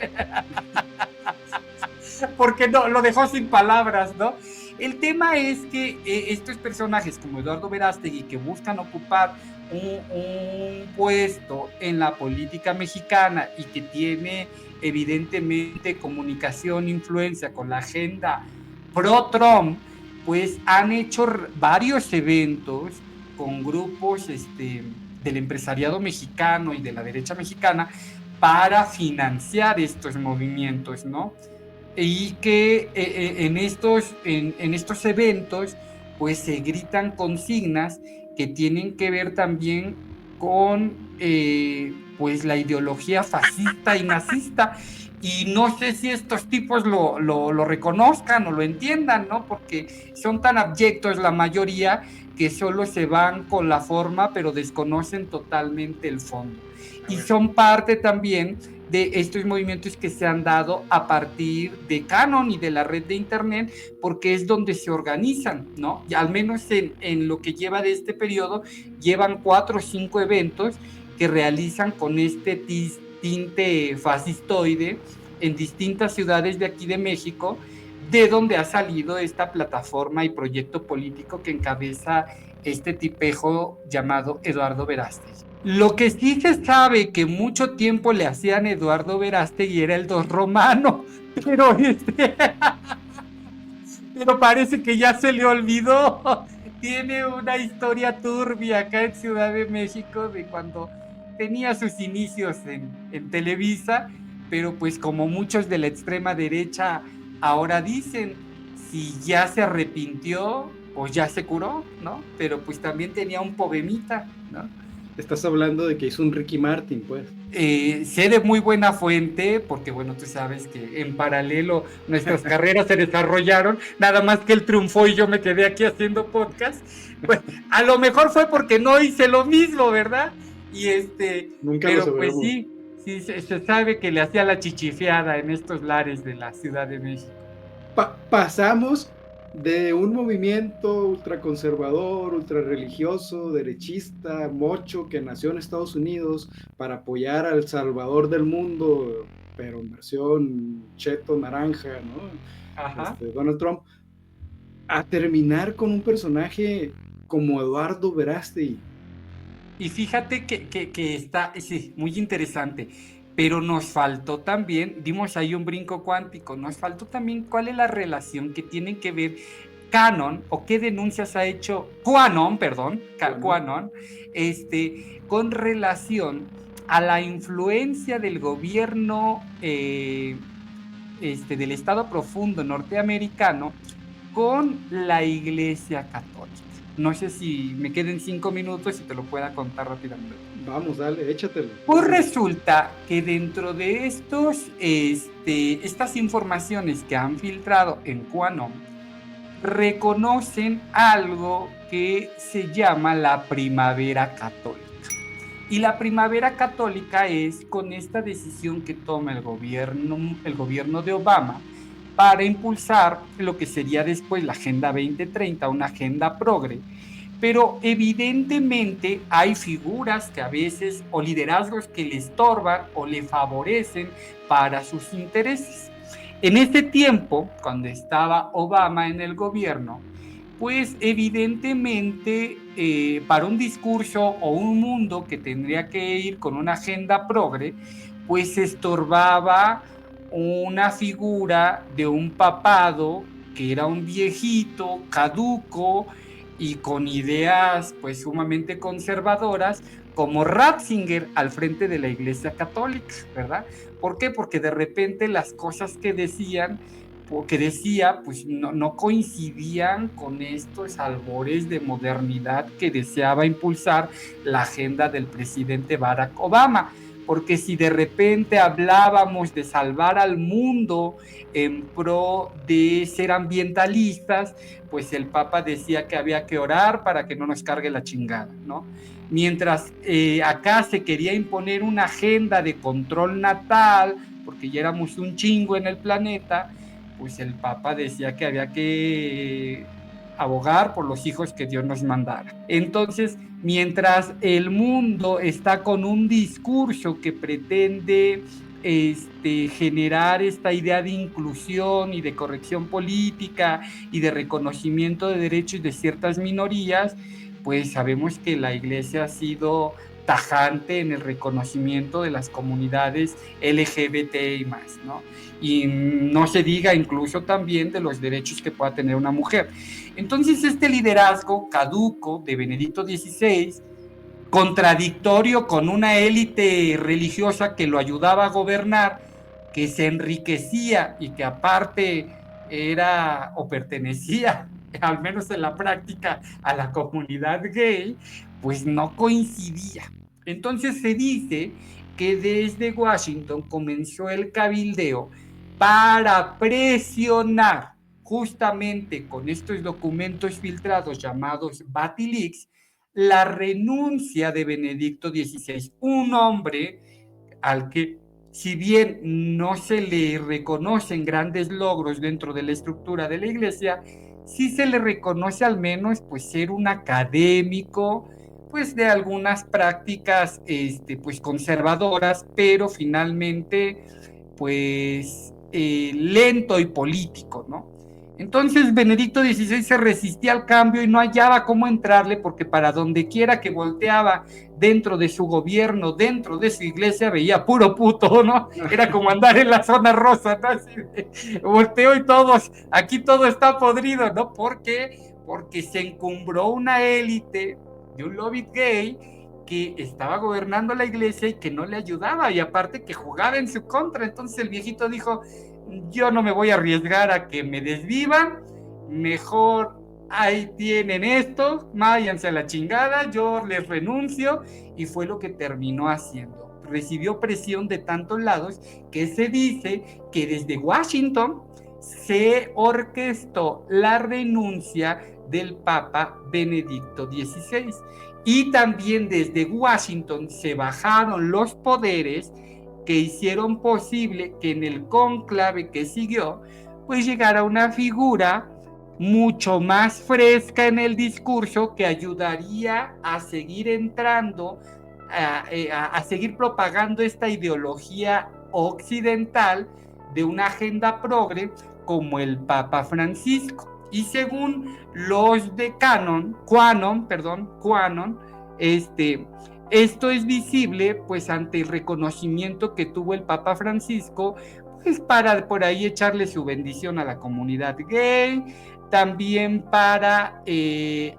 Porque no, lo dejó sin palabras, ¿no? El tema es que estos personajes como Eduardo Verástegui, que buscan ocupar un puesto en la política mexicana y que tiene evidentemente comunicación, influencia con la agenda pro-Trump, pues han hecho varios eventos con grupos del empresariado mexicano y de la derecha mexicana para financiar estos movimientos, ¿no? Y que en estos eventos pues se gritan consignas que tienen que ver también con pues la ideología fascista y nazista, y no sé si estos tipos lo reconozcan o lo entiendan, ¿no? Porque son tan abyectos la mayoría que solo se van con la forma pero desconocen totalmente el fondo, y son parte también de estos movimientos que se han dado a partir de Canon y de la red de internet, porque es donde se organizan, ¿no? Y al menos en lo que lleva de este periodo, llevan 4 o 5 eventos que realizan con este tinte fascistoide en distintas ciudades de aquí de México, de donde ha salido esta plataforma y proyecto político que encabeza este tipejo llamado Eduardo Verástegui. Lo que sí se sabe que mucho tiempo le hacían Eduardo Verástegui era el dos romano, pero pero parece que ya se le olvidó. Tiene una historia turbia acá en Ciudad de México de cuando tenía sus inicios en Televisa, pero pues como muchos de la extrema derecha ahora dicen, si ya se arrepintió, pues ya se curó, ¿no? Pero pues también tenía un poemita, ¿no? Estás hablando de que hizo un Ricky Martin, pues. Sé de muy buena fuente, porque bueno, tú sabes que en paralelo nuestras carreras se desarrollaron, nada más que él triunfó y yo me quedé aquí haciendo podcast. Pues a lo mejor fue porque no hice lo mismo, ¿verdad? Y Nunca pero lo pues sabremos. sí, se sabe que le hacía la chichifeada en estos lares de la Ciudad de México. Pasamos de un movimiento ultraconservador, ultrarreligioso, derechista, mocho, que nació en Estados Unidos para apoyar al Salvador del mundo, pero en versión cheto naranja, ¿no? Ajá. Donald Trump, a terminar con un personaje como Eduardo Verástegui. Y fíjate que está, sí, muy interesante, pero nos faltó también, dimos ahí un brinco cuántico, nos faltó también cuál es la relación que tienen que ver Canon, o qué denuncias ha hecho QAnon, QAnon, con relación a la influencia del gobierno del Estado Profundo norteamericano con la Iglesia Católica. No sé si me queden 5 minutos y te lo pueda contar rápidamente. Vamos, dale, échatelo. Pues resulta que dentro de estas informaciones que han filtrado en QAnon, reconocen algo que se llama la primavera católica. Y la primavera católica es con esta decisión que toma el gobierno de Obama para impulsar lo que sería después la Agenda 2030, una agenda progre, pero evidentemente hay figuras que a veces, o liderazgos que le estorban o le favorecen para sus intereses. En este tiempo, cuando estaba Obama en el gobierno, pues evidentemente para un discurso o un mundo que tendría que ir con una agenda progre, pues se estorbaba una figura de un papado que era un viejito, caduco y con ideas pues sumamente conservadoras, como Ratzinger al frente de la Iglesia Católica, ¿verdad? ¿Por qué? Porque de repente las cosas que decía, pues no coincidían con estos albores de modernidad que deseaba impulsar la agenda del presidente Barack Obama. Porque si de repente hablábamos de salvar al mundo en pro de ser ambientalistas, pues el Papa decía que había que orar para que no nos cargue la chingada, ¿no? Mientras acá se quería imponer una agenda de control natal, porque ya éramos un chingo en el planeta, pues el Papa decía que había que abogar por los hijos que Dios nos mandara. Entonces, mientras el mundo está con un discurso que pretende generar esta idea de inclusión y de corrección política y de reconocimiento de derechos de ciertas minorías, pues sabemos que la Iglesia ha sido tajante en el reconocimiento de las comunidades LGBT y más, ¿no? Y no se diga incluso también de los derechos que pueda tener una mujer. Entonces este liderazgo caduco de Benedicto XVI, contradictorio con una élite religiosa que lo ayudaba a gobernar, que se enriquecía y que aparte era o pertenecía, al menos en la práctica, a la comunidad gay, pues no coincidía. Entonces se dice que desde Washington comenzó el cabildeo para presionar justamente con estos documentos filtrados llamados Batileaks la renuncia de Benedicto XVI, un hombre al que, si bien no se le reconocen grandes logros dentro de la estructura de la Iglesia, sí se le reconoce al menos pues ser un académico pues de algunas prácticas pues conservadoras, pero finalmente pues lento y político, ¿no? Entonces Benedicto XVI se resistía al cambio y no hallaba cómo entrarle, porque para donde quiera que volteaba dentro de su gobierno, dentro de su iglesia, veía puro puto, ¿no? Era como andar en la zona rosa, ¿no? Así de, volteo y todos, aquí todo está podrido, ¿no? ¿Por qué? Porque se encumbró una élite de un lobby gay que estaba gobernando la iglesia y que no le ayudaba, y aparte que jugaba en su contra. Entonces el viejito dijo, yo no me voy a arriesgar a que me desvivan, mejor ahí tienen esto, váyanse a la chingada, yo les renuncio, y fue lo que terminó haciendo. Recibió presión de tantos lados que se dice que desde Washington se orquestó la renuncia del Papa Benedicto XVI, y también desde Washington se bajaron los poderes que hicieron posible que en el cónclave que siguió, pues llegara una figura mucho más fresca en el discurso que ayudaría a seguir entrando, a seguir propagando esta ideología occidental de una agenda progre como el Papa Francisco. Y según los de Quanon, esto es visible pues ante el reconocimiento que tuvo el Papa Francisco, pues para por ahí echarle su bendición a la comunidad gay, también para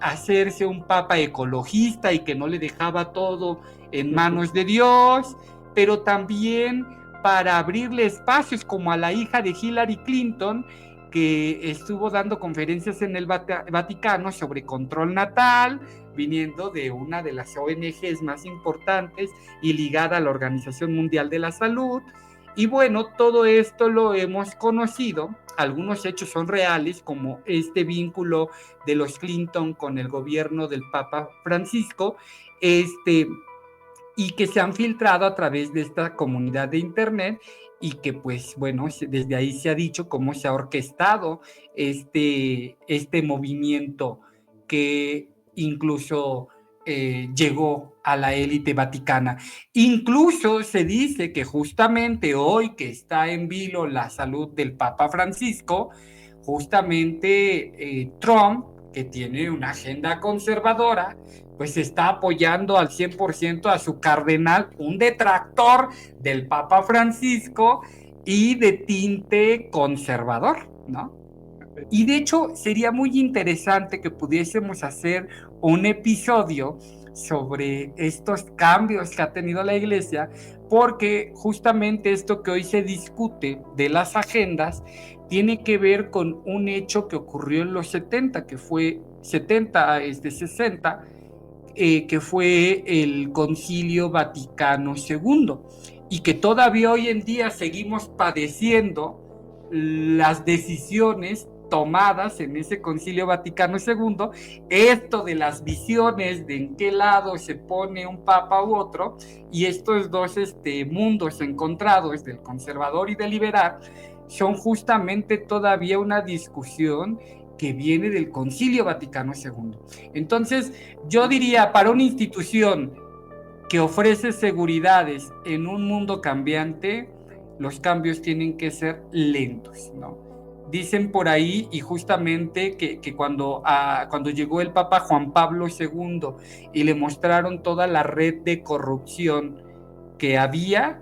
hacerse un papa ecologista y que no le dejaba todo en manos de Dios, pero también para abrirle espacios como a la hija de Hillary Clinton, que estuvo dando conferencias en el Vaticano sobre control natal, viniendo de una de las ONGs más importantes y ligada a la Organización Mundial de la Salud. Y bueno, todo esto lo hemos conocido, algunos hechos son reales, como este vínculo de los Clinton con el gobierno del Papa Francisco, y que se han filtrado a través de esta comunidad de internet, y que pues bueno, desde ahí se ha dicho cómo se ha orquestado este movimiento que incluso llegó a la élite vaticana. Incluso se dice que justamente hoy que está en vilo la salud del Papa Francisco, justamente Trump, que tiene una agenda conservadora, pues está apoyando al 100% a su cardenal, un detractor del Papa Francisco y de tinte conservador, ¿no? Y de hecho sería muy interesante que pudiésemos hacer un episodio sobre estos cambios que ha tenido la iglesia, porque justamente esto que hoy se discute de las agendas tiene que ver con un hecho que ocurrió en los 70, que fue 60, que fue el Concilio Vaticano II, y que todavía hoy en día seguimos padeciendo las decisiones tomadas en ese Concilio Vaticano II, esto de las visiones de en qué lado se pone un papa u otro, y estos dos mundos encontrados del conservador y del liberal son justamente todavía una discusión que viene del Concilio Vaticano II. Entonces, yo diría, para una institución que ofrece seguridades en un mundo cambiante, los cambios tienen que ser lentos, ¿no? Dicen por ahí, y justamente que cuando llegó el Papa Juan Pablo II y le mostraron toda la red de corrupción que había,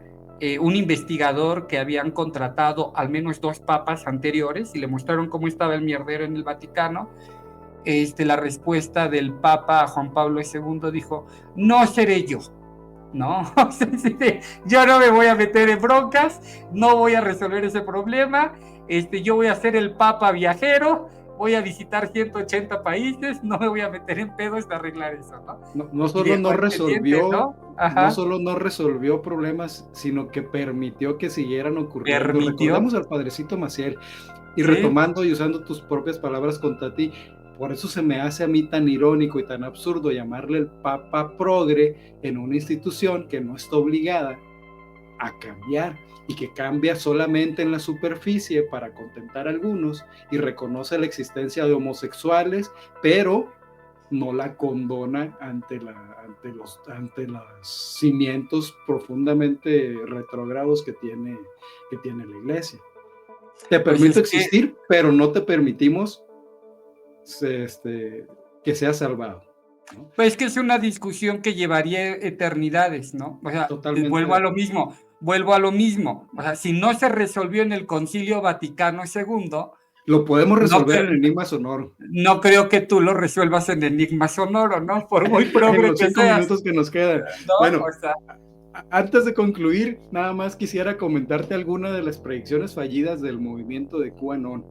un investigador que habían contratado al menos 2 papas anteriores, y le mostraron cómo estaba el mierdero en el Vaticano, la respuesta del Papa Juan Pablo II dijo, no seré yo, ¿no? Yo no me voy a meter en broncas, no voy a resolver ese problema, yo voy a ser el Papa viajero, voy a visitar 180 países, no me voy a meter en pedos de arreglar eso, ¿no? No solo no resolvió, ¿no? solo no resolvió problemas, sino que permitió que siguieran ocurriendo. Recordamos al Padrecito Maciel, y retomando y usando tus propias palabras contra ti, por eso se me hace a mí tan irónico y tan absurdo llamarle el Papa progre en una institución que no está obligada a cambiar, y que cambia solamente en la superficie para contentar a algunos, y reconoce la existencia de homosexuales, pero no la condona ante los cimientos profundamente retrógrados que tiene la iglesia. Te permito Pues es que- existir, pero no te permitimos que seas salvado, ¿no? Pues que es una discusión que llevaría eternidades, ¿no? O sea, Totalmente. vuelvo a lo mismo. O sea, si no se resolvió en el Concilio Vaticano II, Lo podemos resolver No, en Enigma Sonoro. no creo que tú lo resuelvas en Enigma Sonoro, ¿no? Por muy En progre los que 5 seas, minutos que nos quedan. ¿no? Bueno, O sea, antes de concluir, nada más quisiera comentarte algunas de las predicciones fallidas del movimiento de QAnon.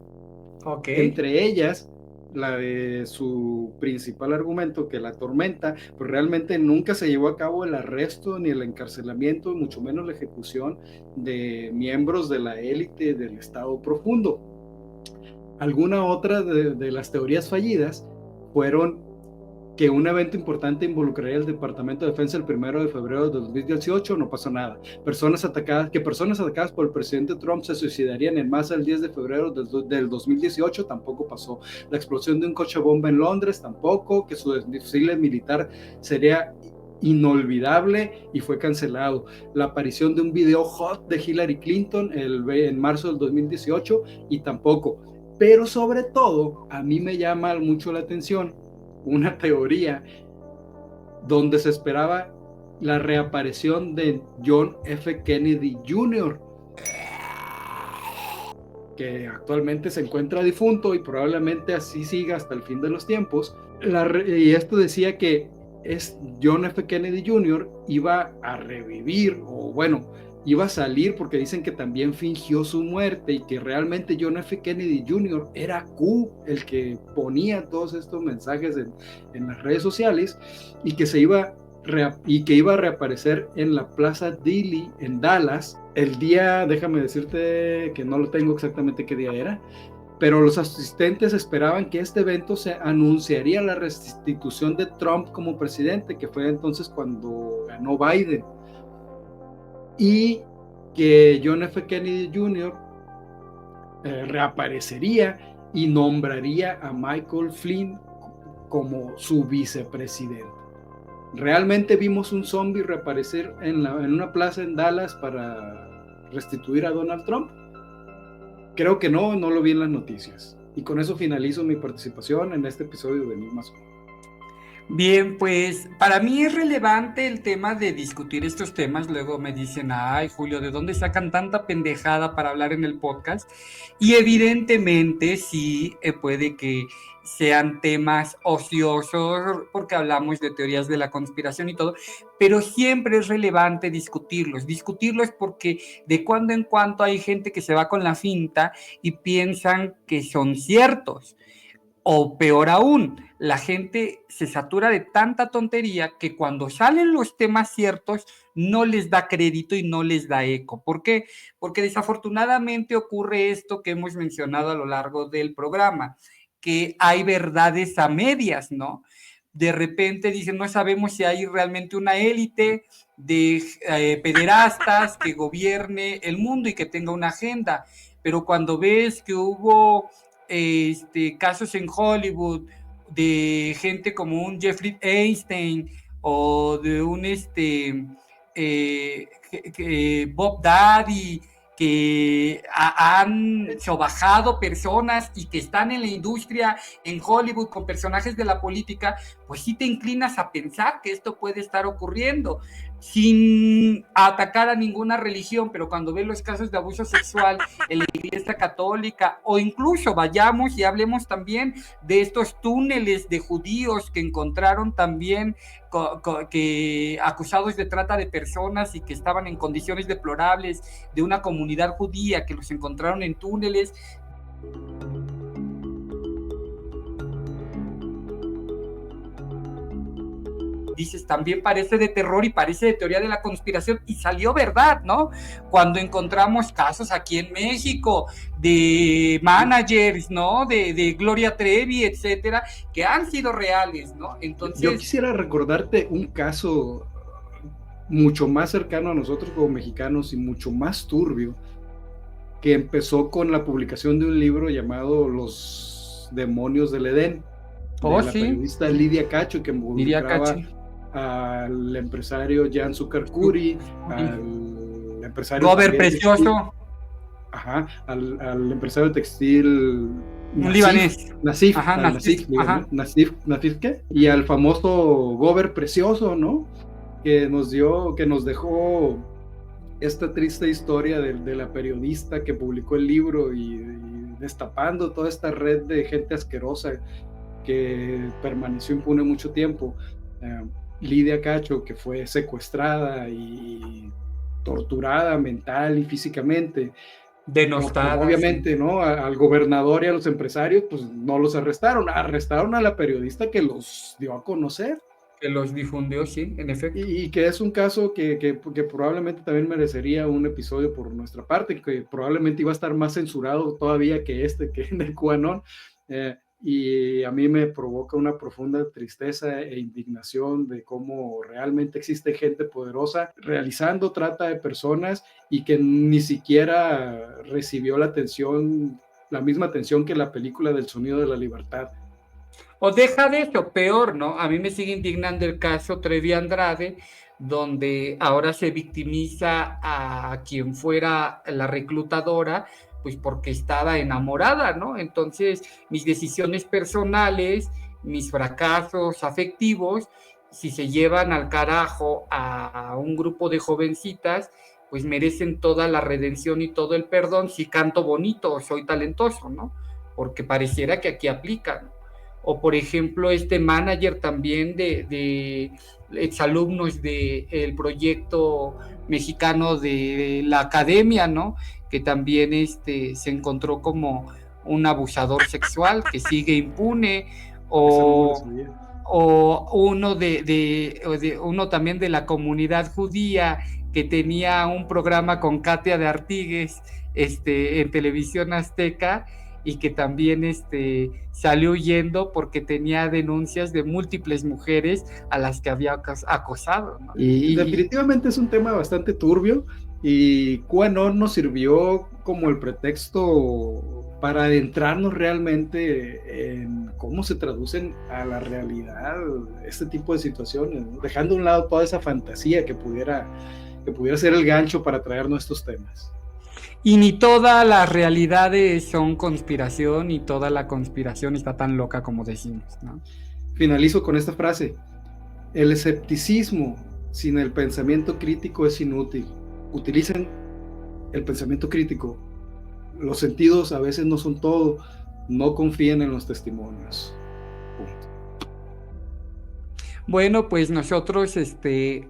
ok. Entre ellas, la de su principal argumento, que la tormenta, pues realmente nunca se llevó a cabo el arresto ni el encarcelamiento, mucho menos la ejecución de miembros de la élite del Estado Profundo. Alguna otra de las teorías fallidas fueron que un evento importante involucraría el Departamento de Defensa el 1 de febrero de 2018, no pasó nada. Personas atacadas por el presidente Trump se suicidarían en masa el 10 de febrero del 2018, tampoco pasó. La explosión de un coche bomba en Londres, tampoco. Que su desfile militar sería inolvidable y fue cancelado. La aparición de un video hot de Hillary Clinton en marzo del 2018 y tampoco. Pero sobre todo, a mí me llama mucho la atención una teoría donde se esperaba la reaparición de John F. Kennedy Jr., que actualmente se encuentra difunto y probablemente así siga hasta el fin de los tiempos. Y esto decía que John F. Kennedy Jr. iba a revivir, o bueno, iba a salir, porque dicen que también fingió su muerte y que realmente John F. Kennedy Jr. era Q, el que ponía todos estos mensajes en las redes sociales, y que iba a reaparecer en la Plaza Dealey en Dallas el día, déjame decirte que no lo tengo exactamente qué día era, pero los asistentes esperaban que este evento se anunciaría la restitución de Trump como presidente, que fue entonces cuando ganó Biden, y que John F. Kennedy Jr. Reaparecería y nombraría a Michael Flynn como su vicepresidente. ¿Realmente vimos un zombie reaparecer en una plaza en Dallas para restituir a Donald Trump? Creo que no lo vi en las noticias. Y con eso finalizo mi participación en este episodio de Enigma Sonoro. Bien, pues para mí es relevante el tema de discutir estos temas. Luego me dicen, ay, Julio, ¿de dónde sacan tanta pendejada para hablar en el podcast? Y evidentemente sí puede que sean temas ociosos porque hablamos de teorías de la conspiración y todo, pero siempre es relevante discutirlos porque de cuando en cuando hay gente que se va con la finta y piensan que son ciertos. O peor aún, la gente se satura de tanta tontería que cuando salen los temas ciertos no les da crédito y no les da eco. ¿Por qué? Porque desafortunadamente ocurre esto que hemos mencionado a lo largo del programa, que hay verdades a medias, ¿no? De repente dicen, no sabemos si hay realmente una élite de pederastas que gobierne el mundo y que tenga una agenda, pero cuando ves que hubo casos en Hollywood de gente como un Jeffrey Einstein o de un Bob Daddy, que han sobajado personas y que están en la industria en Hollywood con personajes de la política, pues sí te inclinas a pensar que esto puede estar ocurriendo sin atacar a ninguna religión, pero cuando ves los casos de abuso sexual en la Iglesia Católica, o incluso vayamos y hablemos también de estos túneles de judíos que encontraron también que acusados de trata de personas y que estaban en condiciones deplorables, de una comunidad judía que los encontraron en túneles. Dices, también parece de terror y parece de teoría de la conspiración, y salió verdad, ¿no? Cuando encontramos casos aquí en México de managers, ¿no? De Gloria Trevi, etcétera, que han sido reales, ¿no? Entonces, yo quisiera recordarte un caso mucho más cercano a nosotros como mexicanos y mucho más turbio, que empezó con la publicación de un libro llamado Los demonios del Edén, de la periodista Lidia Cacho, que involucraba al empresario Jan Zuccarcuri, al empresario Robert Precioso, al empresario textil un libanés. Nasif, Ajá, Nasif, ajá. Nasif, ¿qué? Y al famoso Gober Precioso, ¿no? Que nos dejó esta triste historia de la periodista que publicó el libro y destapando toda esta red de gente asquerosa que permaneció impune mucho tiempo. Lidia Cacho, que fue secuestrada y torturada mental y físicamente. Denostada. Obviamente, sí. ¿No? Al gobernador y a los empresarios, pues no los arrestaron a la periodista que los dio a conocer. Que los difundió, sí, en efecto. Y que es un caso que probablemente también merecería un episodio por nuestra parte, que probablemente iba a estar más censurado todavía que en el QAnon. Y a mí me provoca una profunda tristeza e indignación de cómo realmente existe gente poderosa realizando trata de personas y que ni siquiera recibió la misma atención que la película del Sonido de la Libertad. O deja de eso, peor, ¿no? A mí me sigue indignando el caso Trevi Andrade, donde ahora se victimiza a quien fuera la reclutadora, pues porque estaba enamorada, ¿no? Entonces, mis decisiones personales, mis fracasos afectivos, si se llevan al carajo a un grupo de jovencitas, pues merecen toda la redención y todo el perdón si canto bonito o soy talentoso, ¿no? Porque pareciera que aquí aplican. O, por ejemplo, este manager también de exalumnos del proyecto mexicano de la academia, ¿no? Que también se encontró como un abusador sexual que sigue impune, o uno uno también de la comunidad judía que tenía un programa con Katia de Artigues en Televisión Azteca y que también salió huyendo porque tenía denuncias de múltiples mujeres a las que había acosado, ¿no? Y definitivamente es un tema bastante turbio. Y QAnon nos sirvió como el pretexto para adentrarnos realmente en cómo se traducen a la realidad este tipo de situaciones, ¿no? Dejando a un lado toda esa fantasía que pudiera ser el gancho para traernos estos temas. Y ni todas las realidades son conspiración, ni toda la conspiración está tan loca como decimos, ¿no? Finalizo con esta frase: el escepticismo sin el pensamiento crítico es inútil. Utilicen el pensamiento crítico. Los sentidos a veces no son todo. No confíen en los testimonios. Punto. Bueno, pues nosotros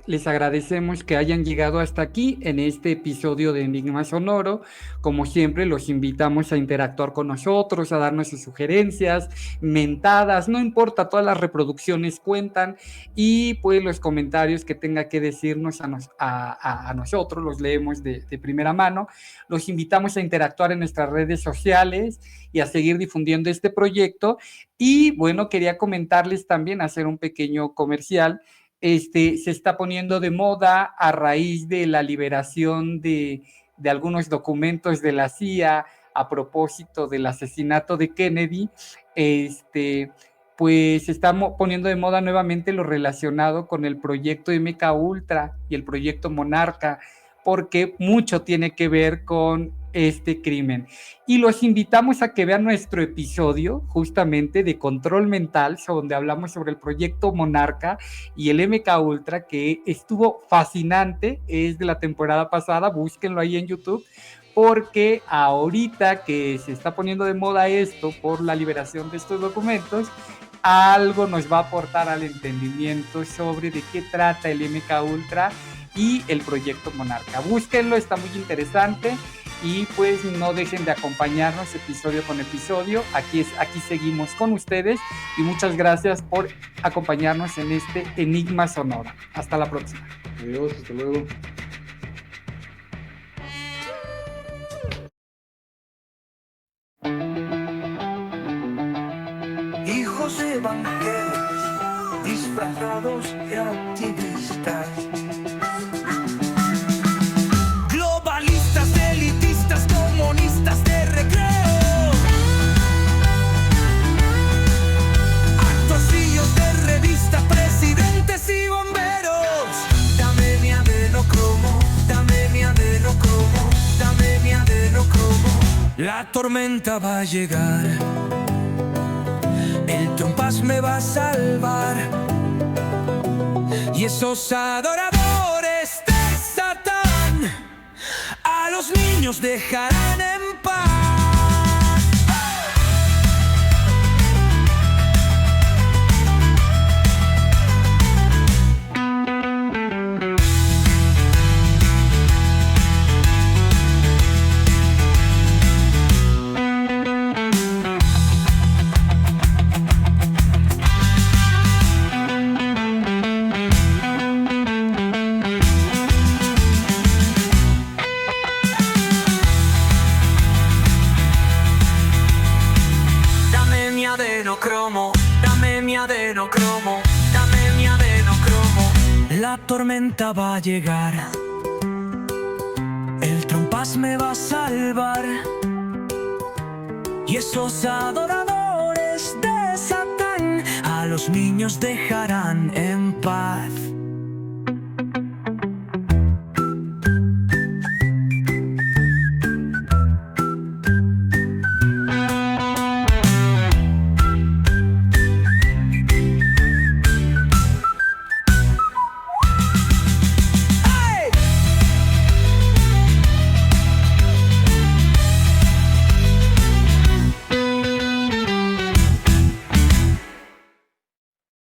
les agradecemos que hayan llegado hasta aquí en este episodio de Enigma Sonoro. Como siempre, los invitamos a interactuar con nosotros, a darnos sus sugerencias, mentadas, no importa, todas las reproducciones cuentan, y pues los comentarios que tenga que decirnos a nosotros los leemos de primera mano. Los invitamos a interactuar en nuestras redes sociales y a seguir difundiendo este proyecto. Y bueno, quería comentarles también, hacer un pequeño comercial. Se está poniendo de moda a raíz de la liberación de algunos documentos de la CIA a propósito del asesinato de Kennedy. Pues se está poniendo de moda nuevamente lo relacionado con el proyecto MK Ultra y el proyecto Monarca, porque mucho tiene que ver con este crimen. Y los invitamos a que vean nuestro episodio justamente de Control Mental, donde hablamos sobre el proyecto Monarca y el MK Ultra, que estuvo fascinante, es de la temporada pasada, búsquenlo ahí en YouTube, porque ahorita que se está poniendo de moda esto por la liberación de estos documentos, algo nos va a aportar al entendimiento sobre de qué trata el MK Ultra y el proyecto Monarca. Búsquenlo, está muy interesante. Y pues no dejen de acompañarnos episodio con episodio. Aquí seguimos con ustedes y muchas gracias por acompañarnos en este Enigma Sonoro. Hasta la próxima. Adiós, hasta luego. Hijos de banqueros disfrazados de activistas, comunistas de recreo, actuaciones de revista, presidentes y bomberos. Dame mi adenocromo, dame mi adenocromo, dame mi adenocromo. La tormenta va a llegar, el trompas me va a salvar, y esos adoradores de Satán a los niños dejarán en paz. Adrenocromo, dame mi adrenocromo, dame mi adrenocromo. La tormenta va a llegar, el trompas me va a salvar, y esos adoradores de Satán a los niños dejarán en paz.